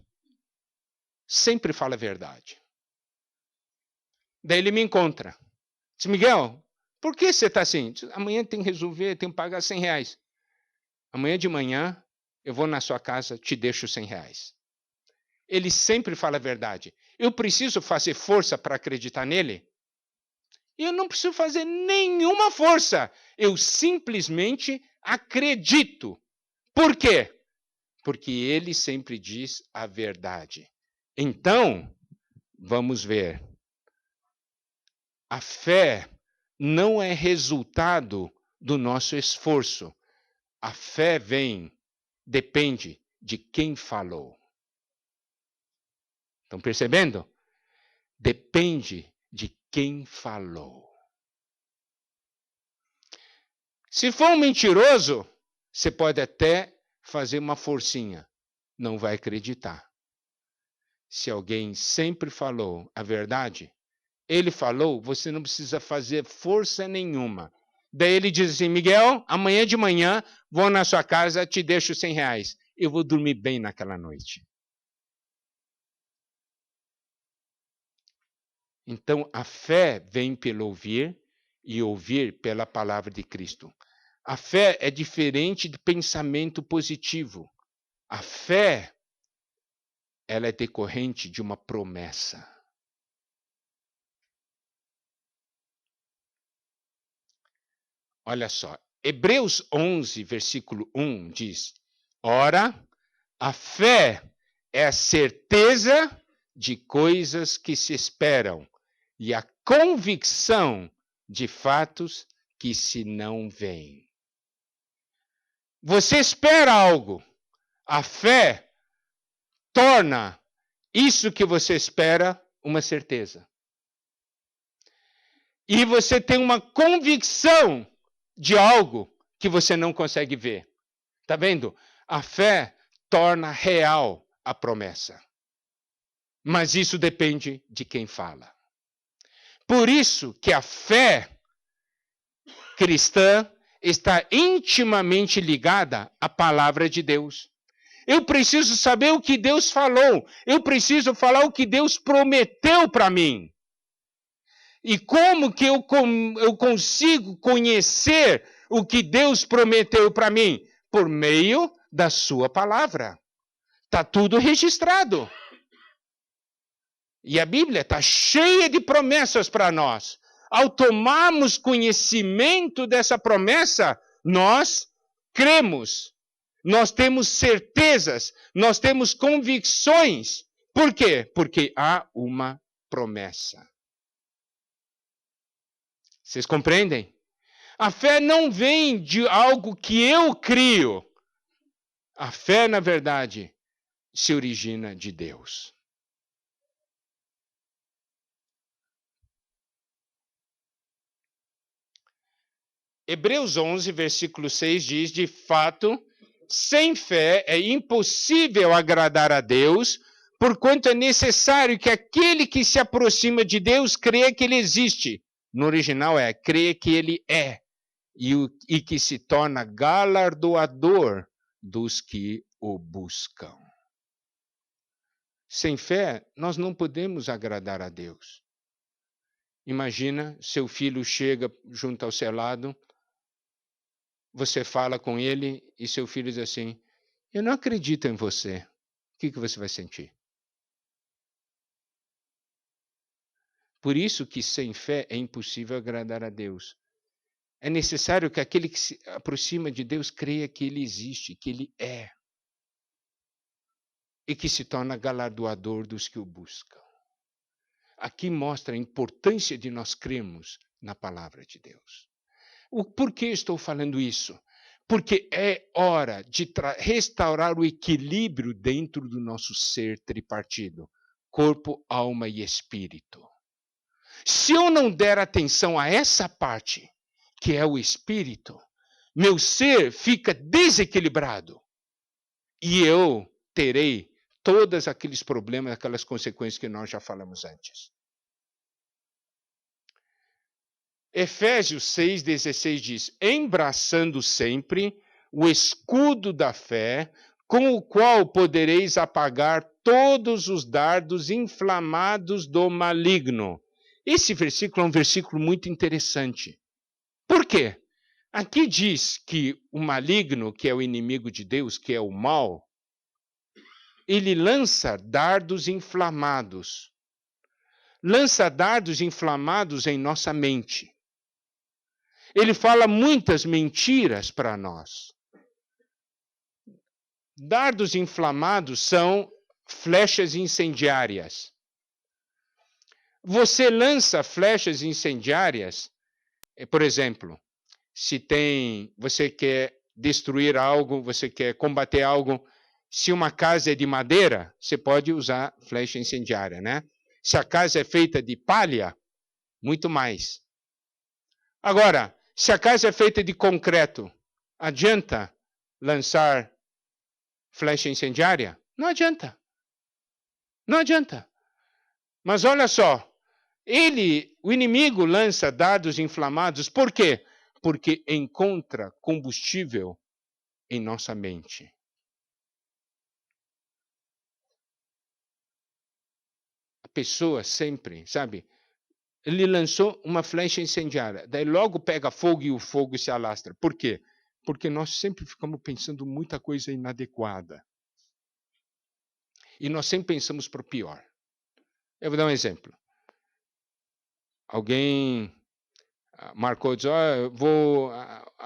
sempre fala a verdade. Daí ele me encontra. Diz, Miguel, por que você está assim? Diz, amanhã tem que resolver, tem que pagar R$100. Amanhã de manhã eu vou na sua casa, te deixo R$100. Ele sempre fala a verdade. Eu preciso fazer força para acreditar nele? Eu não preciso fazer nenhuma força. Eu simplesmente acredito. Por quê? Porque ele sempre diz a verdade. Então, vamos ver. A fé não é resultado do nosso esforço. A fé depende de quem falou. Estão percebendo? Depende de quem falou. Se for um mentiroso, você pode até fazer uma forcinha. Não vai acreditar. Se alguém sempre falou a verdade, ele falou, você não precisa fazer força nenhuma. Daí ele diz assim, Miguel, amanhã de manhã vou na sua casa, te deixo R$100. Eu vou dormir bem naquela noite. Então, a fé vem pelo ouvir e ouvir pela palavra de Cristo. A fé é diferente de pensamento positivo. A fé, ela é decorrente de uma promessa. Olha só, Hebreus 11, versículo 1 diz, ora, a fé é a certeza de coisas que se esperam e a convicção de fatos que se não veem. Você espera algo, A fé torna isso que você espera uma certeza. E você tem uma convicção de algo que você não consegue ver. Está vendo? A fé torna real a promessa. Mas isso depende de quem fala. Por isso que a fé cristã está intimamente ligada à palavra de Deus. Eu preciso saber o que Deus falou. Eu preciso falar o que Deus prometeu para mim. E como que eu consigo conhecer o que Deus prometeu para mim? Por meio da sua palavra. Está tudo registrado. E a Bíblia está cheia de promessas para nós. Ao tomarmos conhecimento dessa promessa, nós cremos. Nós temos certezas, nós temos convicções. Por quê? Porque há uma promessa. Vocês compreendem? A fé não vem de algo que eu crio. A fé, na verdade, se origina de Deus. Hebreus 11, versículo 6 diz, de fato, sem fé é impossível agradar a Deus, porquanto é necessário que aquele que se aproxima de Deus creia que ele existe. No original é, creia que ele é, e que se torna galardoador dos que o buscam. Sem fé, nós não podemos agradar a Deus. Imagina, seu filho chega junto ao seu lado, você fala com ele e seu filho diz assim, eu não acredito em você. O que você vai sentir? Por isso que sem fé é impossível agradar a Deus. É necessário que aquele que se aproxima de Deus creia que ele existe, que ele é. E que se torna galardoador dos que o buscam. Aqui mostra a importância de nós crermos na palavra de Deus. Por que estou falando isso? Porque é hora de restaurar o equilíbrio dentro do nosso ser tripartido, corpo, alma e espírito. Se eu não der atenção a essa parte, que é o espírito, meu ser fica desequilibrado. E eu terei todos aqueles problemas, aquelas consequências que nós já falamos antes. Efésios 6,16 diz, embraçando sempre o escudo da fé, com o qual podereis apagar todos os dardos inflamados do maligno. Esse versículo é um versículo muito interessante. Por quê? Aqui diz que o maligno, que é o inimigo de Deus, que é o mal, ele lança dardos inflamados. Lança dardos inflamados em nossa mente. Ele fala muitas mentiras para nós. Dardos inflamados são flechas incendiárias. Você lança flechas incendiárias, por exemplo, você quer destruir algo, você quer combater algo, se uma casa é de madeira, você pode usar flecha incendiária, né? Se a casa é feita de palha, muito mais. Agora, se a casa é feita de concreto, adianta lançar flecha incendiária? Não adianta. Não adianta. Mas olha só, o inimigo lança dardos inflamados, por quê? Porque encontra combustível em nossa mente. A pessoa sempre, sabe? Ele lançou uma flecha incendiária, daí logo pega fogo e o fogo se alastra. Por quê? Porque nós sempre ficamos pensando muita coisa inadequada. E nós sempre pensamos para o pior. Eu vou dar um exemplo. Alguém marcou, diz,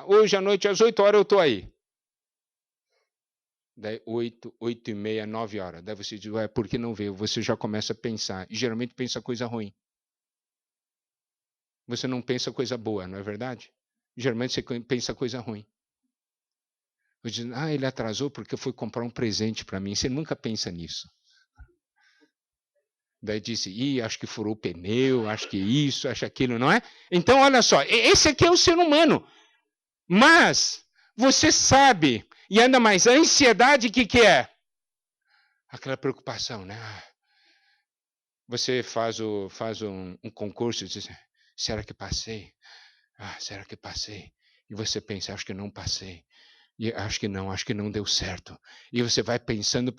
hoje à noite às 8 horas eu estou aí. Daí 8h30, 9 horas. Daí você diz, por que não veio? Você já começa a pensar. E geralmente pensa coisa ruim. Você não pensa coisa boa, não é verdade? Geralmente você pensa coisa ruim. Eu digo, ele atrasou porque foi comprar um presente para mim. Você nunca pensa nisso. Daí disse, acho que furou o pneu, acho que isso, acho aquilo, não é? Então, olha só, esse aqui é o ser humano. Mas, você sabe, e ainda mais, a ansiedade, o que é? Aquela preocupação, né? Você faz um concurso e diz, será que passei? Será que passei? E você pensa, acho que não passei. E acho que não deu certo. E você vai pensando,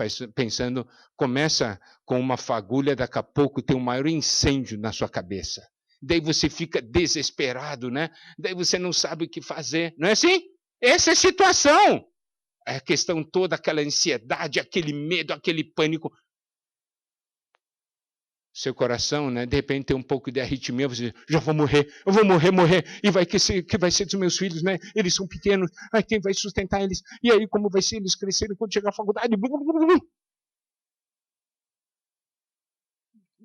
começa com uma fagulha, daqui a pouco tem um maior incêndio na sua cabeça. Daí você fica desesperado, né? Daí você não sabe o que fazer. Não é assim? Essa é a situação. É a questão toda, aquela ansiedade, aquele medo, aquele pânico. Seu coração, né? De repente tem um pouco de arritmia, você diz, já vou morrer, eu vou morrer, e que vai ser dos meus filhos, né? Eles são pequenos, quem vai sustentar eles? E aí, como vai ser eles crescerem quando chegar à faculdade?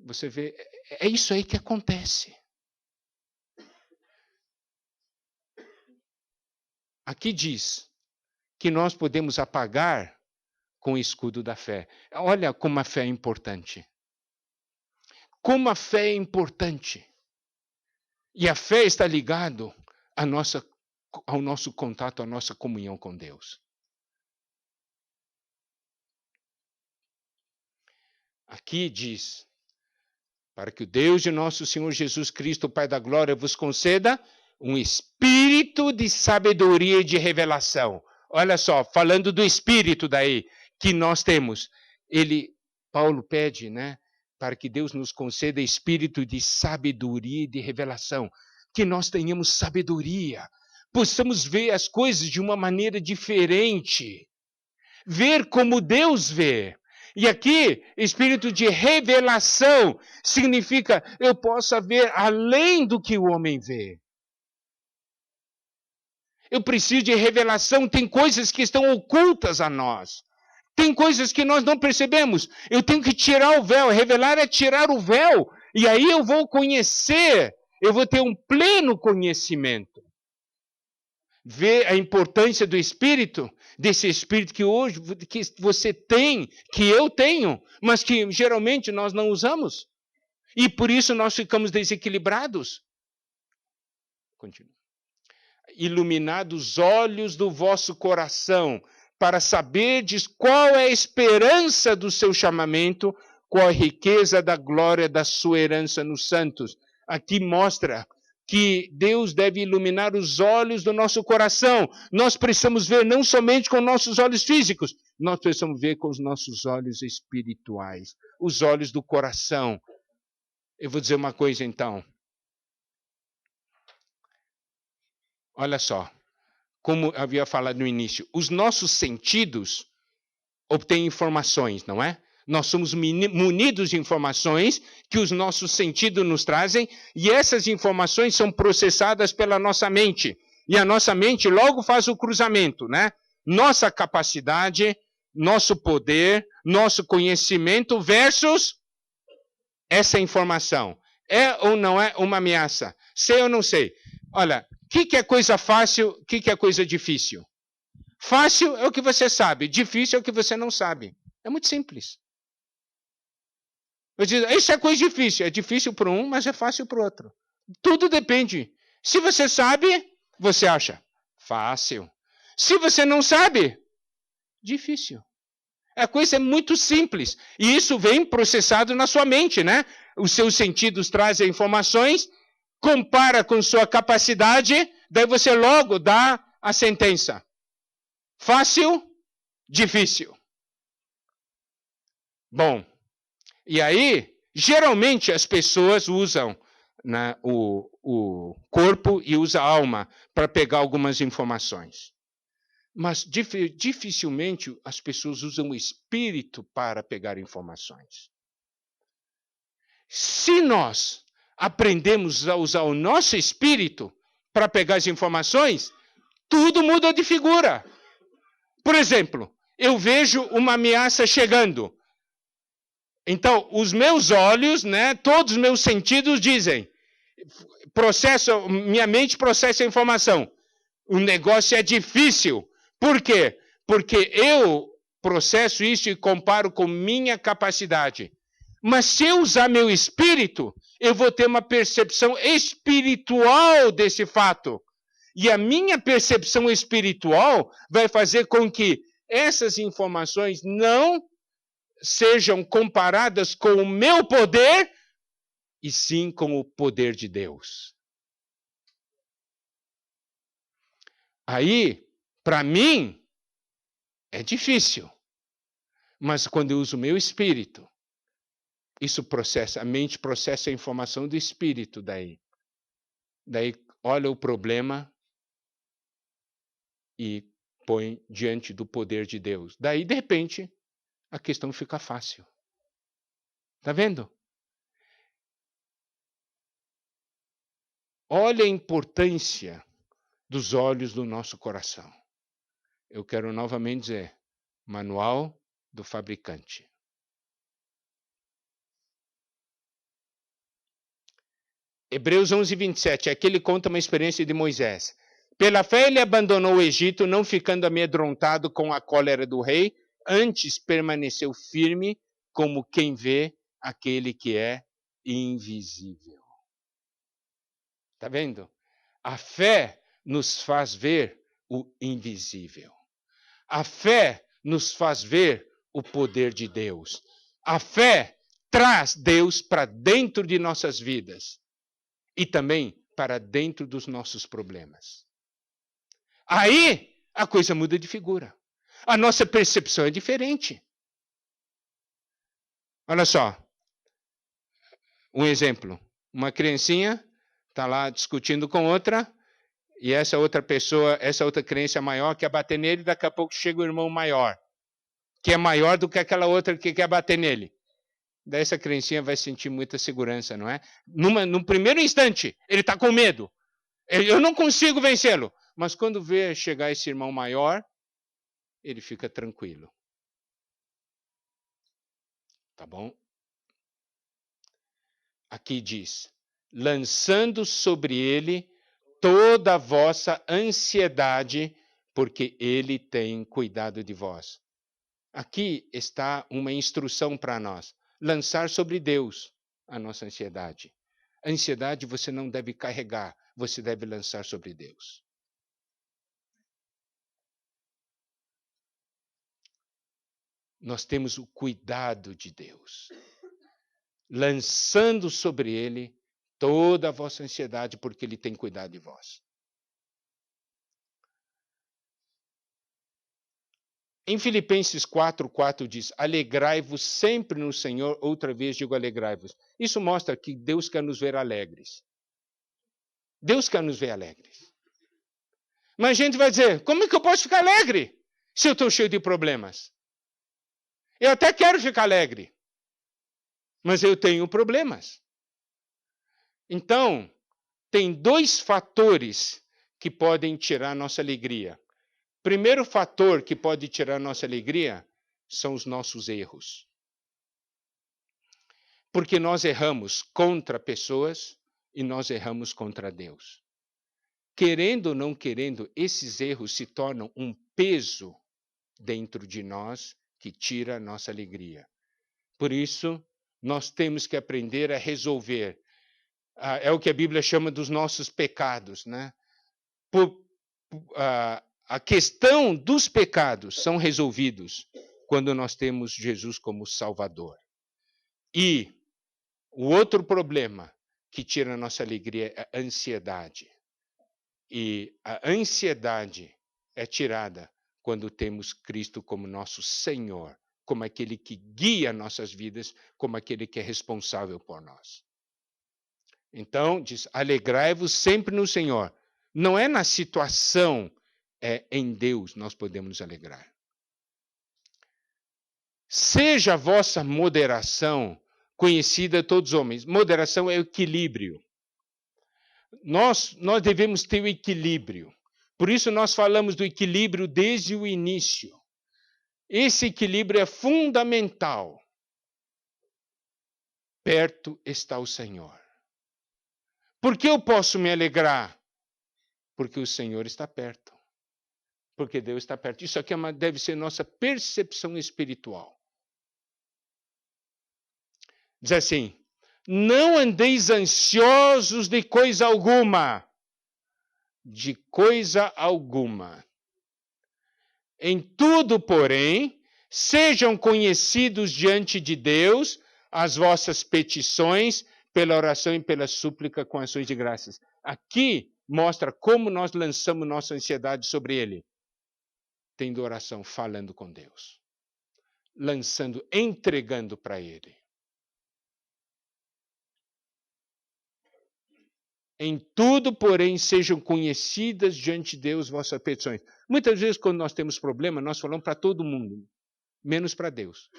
Você vê, é isso aí que acontece. Aqui diz que nós podemos apagar com o escudo da fé. Olha como a fé é importante. Como a fé é importante. E a fé está ligada ao nosso contato, à nossa comunhão com Deus. Aqui diz, para que o Deus de nosso Senhor Jesus Cristo, o Pai da glória, vos conceda um espírito de sabedoria e de revelação. Olha só, falando do espírito daí que nós temos. Paulo pede, né, para que Deus nos conceda espírito de sabedoria e de revelação. Que nós tenhamos sabedoria, possamos ver as coisas de uma maneira diferente. Ver como Deus vê. E aqui, espírito de revelação significa eu possa ver além do que o homem vê. Eu preciso de revelação, tem coisas que estão ocultas a nós. Tem coisas que nós não percebemos. Eu tenho que tirar o véu, revelar é tirar o véu. E aí eu vou conhecer, eu vou ter um pleno conhecimento. Ver a importância do Espírito, desse Espírito que hoje que você tem, que eu tenho, mas que geralmente nós não usamos. E por isso nós ficamos desequilibrados. Continua. Iluminados os olhos do vosso coração, para saberdes qual é a esperança do seu chamamento, qual a riqueza da glória da sua herança nos santos. Aqui mostra que Deus deve iluminar os olhos do nosso coração. Nós precisamos ver não somente com nossos olhos físicos, nós precisamos ver com os nossos olhos espirituais, os olhos do coração. Eu vou dizer uma coisa então. Olha só, como eu havia falado no início, os nossos sentidos obtêm informações, não é? Nós somos munidos de informações que os nossos sentidos nos trazem e essas informações são processadas pela nossa mente. E a nossa mente logo faz o cruzamento, né? Nossa capacidade, nosso poder, nosso conhecimento versus essa informação. É ou não é uma ameaça? Sei ou não sei? Olha, o que é coisa fácil, o que é coisa difícil? Fácil é o que você sabe, difícil é o que você não sabe. É muito simples. Eu digo, isso é coisa difícil. É difícil para um, mas é fácil para o outro. Tudo depende. Se você sabe, você acha fácil. Se você não sabe, difícil. A coisa é muito simples. E isso vem processado na sua mente, né? Os seus sentidos trazem informações, compara com sua capacidade, daí você logo dá a sentença. Fácil, difícil. Bom, e aí, geralmente as pessoas usam, né, o corpo e usam a alma para pegar algumas informações. Mas dificilmente as pessoas usam o espírito para pegar informações. Se nós aprendemos a usar o nosso espírito para pegar as informações, tudo muda de figura. Por exemplo, eu vejo uma ameaça chegando. Então, os meus olhos, né, todos os meus sentidos dizem, minha mente processa a informação. O negócio é difícil. Por quê? porque eu processo isso e comparo com minha capacidade. Mas se eu usar meu espírito, eu vou ter uma percepção espiritual desse fato. E a minha percepção espiritual vai fazer com que essas informações não sejam comparadas com o meu poder, e sim com o poder de Deus. Aí, para mim, é difícil. Mas quando eu uso o meu espírito, isso processa, a mente processa a informação do espírito daí. Daí olha o problema e põe diante do poder de Deus. Daí, de repente, a questão fica fácil. Tá vendo? Olha a importância dos olhos do nosso coração. Eu quero novamente dizer, manual do fabricante. Hebreus 11, 27, aqui ele conta uma experiência de Moisés. Pela fé ele abandonou o Egito, não ficando amedrontado com a cólera do rei, antes permaneceu firme como quem vê aquele que é invisível. Está vendo? A fé nos faz ver o invisível. A fé nos faz ver o poder de Deus. A fé traz Deus para dentro de nossas vidas e também para dentro dos nossos problemas. Aí a coisa muda de figura. A nossa percepção é diferente. Olha só, um exemplo. Uma criancinha está lá discutindo com outra, e essa outra pessoa, essa outra criança maior quer bater nele, daqui a pouco chega o irmão maior, que é maior do que aquela outra que quer bater nele. Daí essa criancinha vai sentir muita segurança, não é? No primeiro instante, ele está com medo. Eu não consigo vencê-lo. Mas quando vê chegar esse irmão maior, ele fica tranquilo. Tá bom? Aqui diz, lançando sobre ele toda a vossa ansiedade, porque ele tem cuidado de vós. Aqui está uma instrução para nós. Lançar sobre Deus a nossa ansiedade. A ansiedade você não deve carregar, você deve lançar sobre Deus. Nós temos o cuidado de Deus. Lançando sobre ele toda a vossa ansiedade, porque ele tem cuidado de vós. Em Filipenses 4:4 diz, alegrai-vos sempre no Senhor, outra vez digo alegrai-vos. Isso mostra que Deus quer nos ver alegres. Deus quer nos ver alegres. Mas a gente vai dizer, como é que eu posso ficar alegre se eu estou cheio de problemas? Eu até quero ficar alegre, mas eu tenho problemas. Então, tem dois fatores que podem tirar nossa alegria. Primeiro fator que pode tirar nossa alegria são os nossos erros. Porque nós erramos contra pessoas e nós erramos contra Deus. Querendo ou não querendo, esses erros se tornam um peso dentro de nós que tira a nossa alegria. Por isso, nós temos que aprender a resolver. É o que a Bíblia chama dos nossos pecados, né? A questão dos pecados são resolvidos quando nós temos Jesus como Salvador. E o outro problema que tira a nossa alegria é a ansiedade. E a ansiedade é tirada quando temos Cristo como nosso Senhor, como aquele que guia nossas vidas, como aquele que é responsável por nós. Então, diz, alegrai-vos sempre no Senhor. Não é na situação, é em Deus nós podemos nos alegrar. Seja a vossa moderação conhecida a todos os homens. Moderação é equilíbrio. Nós devemos ter o equilíbrio. Por isso nós falamos do equilíbrio desde o início. Esse equilíbrio é fundamental. Perto está o Senhor. Por que eu posso me alegrar? Porque o Senhor está perto. porque Deus está perto. Isso aqui deve ser nossa percepção espiritual. Diz assim: não andeis ansiosos de coisa alguma. De coisa alguma. Em tudo, porém, sejam conhecidos diante de Deus as vossas petições pela oração e pela súplica com ações de graças. Aqui mostra como nós lançamos nossa ansiedade sobre Ele. Tendo oração, falando com Deus. Lançando, entregando para Ele. Em tudo, porém, sejam conhecidas diante de Deus vossas petições. Muitas vezes, quando nós temos problema, nós falamos para todo mundo, menos para Deus.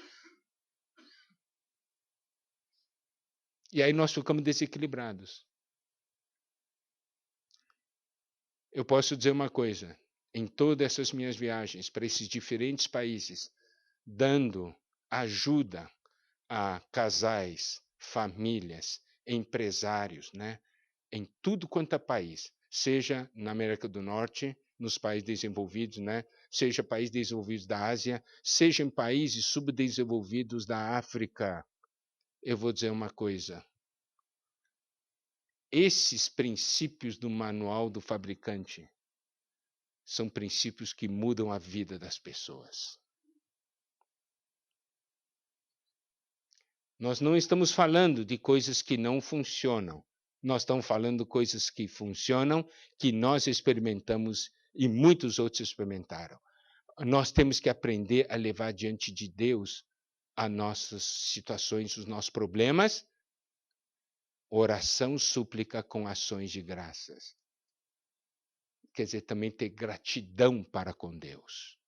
E aí nós ficamos desequilibrados. Eu posso dizer uma coisa: em todas essas minhas viagens para esses diferentes países, dando ajuda a casais, famílias, empresários, né? Em tudo quanto é país, seja na América do Norte, nos países desenvolvidos, né? Seja países desenvolvidos da Ásia, seja em países subdesenvolvidos da África. Eu vou dizer uma coisa: esses princípios do manual do fabricante são princípios que mudam a vida das pessoas. Nós não estamos falando de coisas que não funcionam. Nós estamos falando de coisas que funcionam, que nós experimentamos e muitos outros experimentaram. Nós temos que aprender a levar diante de Deus as nossas situações, os nossos problemas. Oração, súplica com ações de graças. Quer dizer, também ter gratidão para com Deus.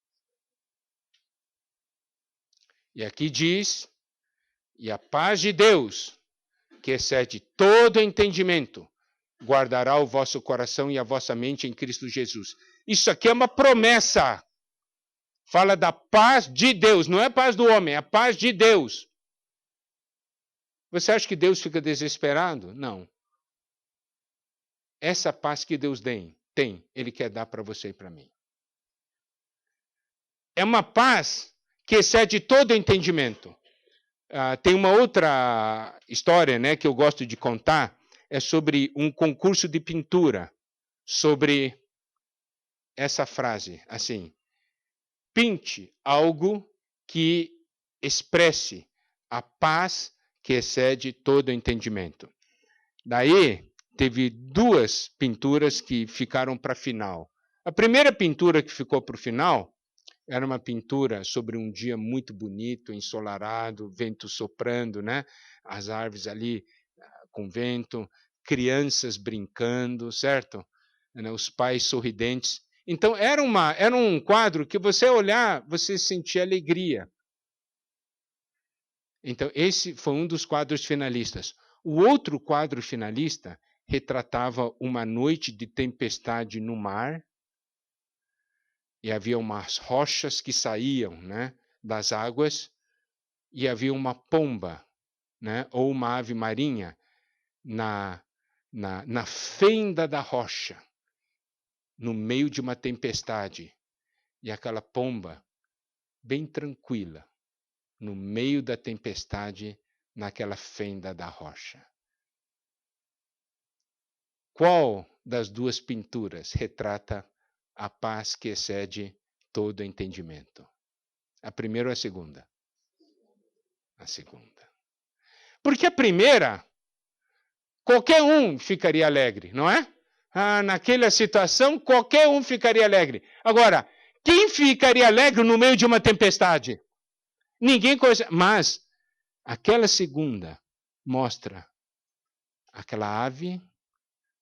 E aqui diz: e a paz de Deus, que excede todo entendimento, guardará o vosso coração e a vossa mente em Cristo Jesus. Isso aqui é uma promessa. Fala da paz de Deus, não é a paz do homem, é a paz de Deus. Você acha que Deus fica desesperado? Não. Essa paz que Deus tem, Ele quer dar para você e para mim. É uma paz que excede todo entendimento. Tem uma outra história, né, que eu gosto de contar, é sobre um concurso de pintura, sobre essa frase, assim: pinte algo que expresse a paz que excede todo entendimento. Daí, teve duas pinturas que ficaram para a final. A primeira pintura que ficou para o final era uma pintura sobre um dia muito bonito, ensolarado, vento soprando, né? As árvores ali com vento, crianças brincando, certo? Os pais sorridentes. Então, era um quadro que você olhar, você sentia alegria. Então, esse foi um dos quadros finalistas. O outro quadro finalista retratava uma noite de tempestade no mar, e havia umas rochas que saíam, né, das águas, e havia uma pomba, né, ou uma ave marinha na fenda da rocha, no meio de uma tempestade. E aquela pomba, bem tranquila, no meio da tempestade, naquela fenda da rocha. Qual das duas pinturas retrata a paz que excede todo entendimento? A primeira ou a segunda? A segunda. Porque a primeira, qualquer um ficaria alegre, não é? Naquela situação, qualquer um ficaria alegre. Agora, quem ficaria alegre no meio de uma tempestade? Ninguém conhece. Mas aquela segunda mostra aquela ave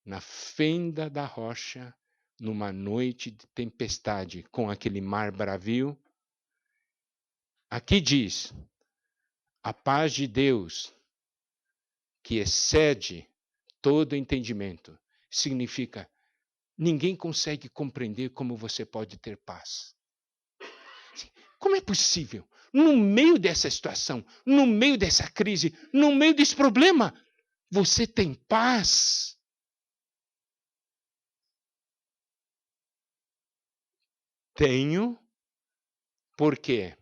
na fenda da rocha, numa noite de tempestade, com aquele mar bravio. Aqui diz: a paz de Deus, que excede todo entendimento, significa ninguém consegue compreender como você pode ter paz. Como é possível, no meio dessa situação, no meio dessa crise, no meio desse problema, você tem paz? Tenho. Por quê?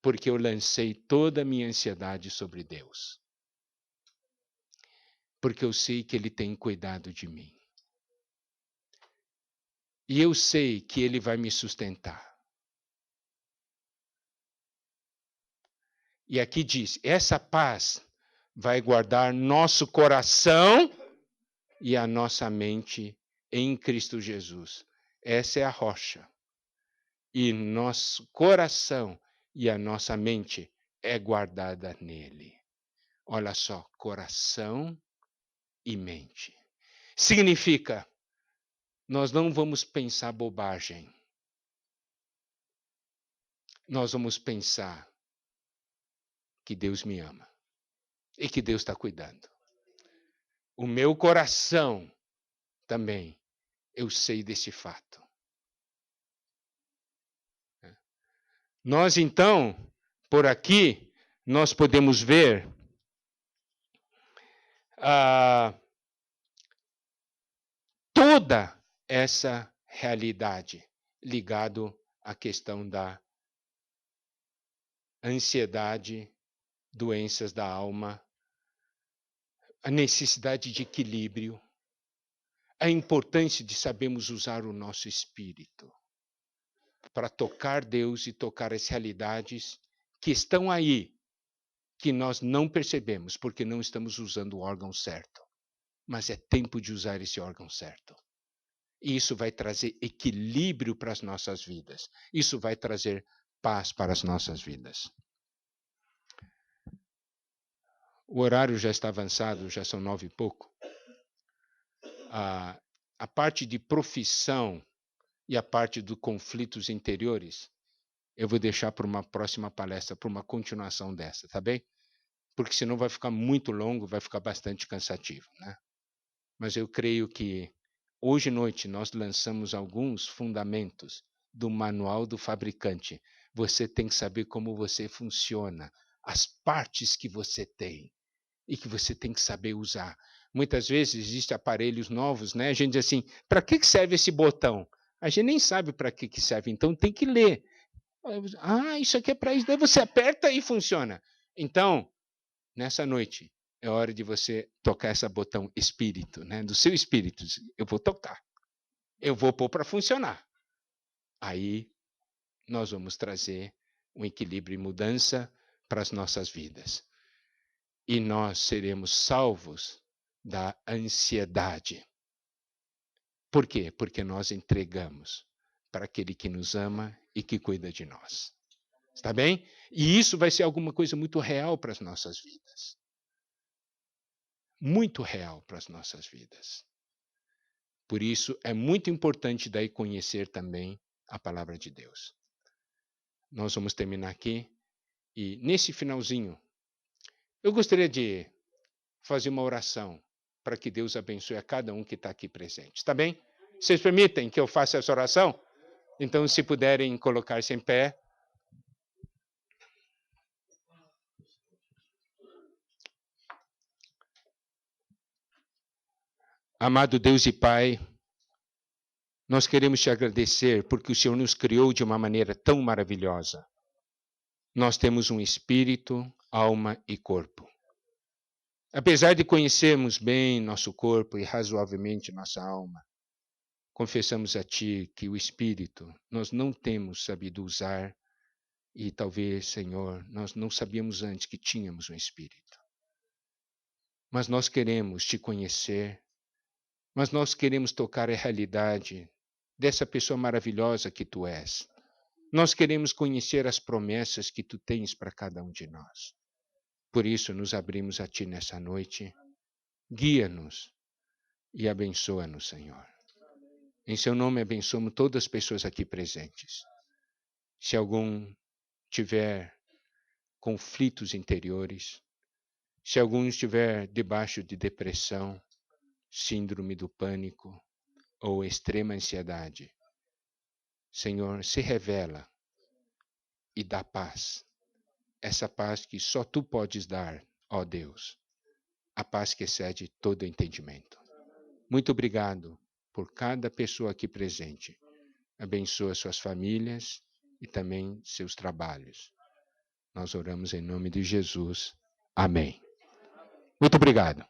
Porque eu lancei toda a minha ansiedade sobre Deus. Porque eu sei que Ele tem cuidado de mim. E eu sei que Ele vai me sustentar. E aqui diz: essa paz vai guardar nosso coração e a nossa mente em Cristo Jesus. Essa é a rocha. E nosso coração e a nossa mente é guardada nele. Olha só, coração e mente. Significa, nós não vamos pensar bobagem. Nós vamos pensar que Deus me ama e que Deus está cuidando. O meu coração também, eu sei desse fato. Nós, então, por aqui, nós podemos ver toda essa realidade ligado à questão da ansiedade, doenças da alma, a necessidade de equilíbrio, a importância de sabermos usar o nosso espírito para tocar Deus e tocar as realidades que estão aí, que nós não percebemos porque não estamos usando o órgão certo. Mas é tempo de usar esse órgão certo. E isso vai trazer equilíbrio para as nossas vidas. Isso vai trazer paz para as nossas vidas. O horário já está avançado, já são 9 e pouco. A parte de profissão e a parte dos conflitos interiores, eu vou deixar para uma próxima palestra, para uma continuação dessa, tá bem? Porque senão vai ficar muito longo, vai ficar bastante cansativo, né? Mas eu creio que hoje à noite nós lançamos alguns fundamentos do manual do fabricante. Você tem que saber como você funciona, as partes que você tem e que você tem que saber usar. Muitas vezes existem aparelhos novos, né? A gente diz assim, para que serve esse botão? A gente nem sabe para que serve, então tem que ler. Isso aqui é para isso. Daí você aperta e funciona. Então, nessa noite, é hora de você tocar esse botão espírito, né? Do seu espírito. Eu vou tocar. Eu vou pôr para funcionar. Aí nós vamos trazer um equilíbrio e mudança para as nossas vidas. E nós seremos salvos da ansiedade. Por quê? Porque nós entregamos para aquele que nos ama e que cuida de nós. Está bem? E isso vai ser alguma coisa muito real para as nossas vidas. Muito real para as nossas vidas. Por isso, é muito importante daí conhecer também a palavra de Deus. Nós vamos terminar aqui. E nesse finalzinho, eu gostaria de fazer uma oração para que Deus abençoe a cada um que está aqui presente. Está bem? Vocês permitem que eu faça essa oração? Então, se puderem colocar-se em pé. Amado Deus e Pai, nós queremos te agradecer porque o Senhor nos criou de uma maneira tão maravilhosa. Nós temos um espírito, alma e corpo. Apesar de conhecermos bem nosso corpo e razoavelmente nossa alma, confessamos a Ti que o espírito nós não temos sabido usar e talvez, Senhor, nós não sabíamos antes que tínhamos um espírito. Mas nós queremos Te conhecer, mas nós queremos tocar a realidade dessa pessoa maravilhosa que Tu és. Nós queremos conhecer as promessas que Tu tens para cada um de nós. Por isso, nos abrimos a Ti nessa noite. Guia-nos e abençoa-nos, Senhor. Em Seu nome, abençoamos todas as pessoas aqui presentes. Se algum tiver conflitos interiores, se algum estiver debaixo de depressão, síndrome do pânico ou extrema ansiedade, Senhor, se revela e dá paz. Essa paz que só Tu podes dar, ó Deus. A paz que excede todo entendimento. Muito obrigado por cada pessoa aqui presente. abençoa suas famílias e também seus trabalhos. Nós oramos em nome de Jesus. Amém. Muito obrigado.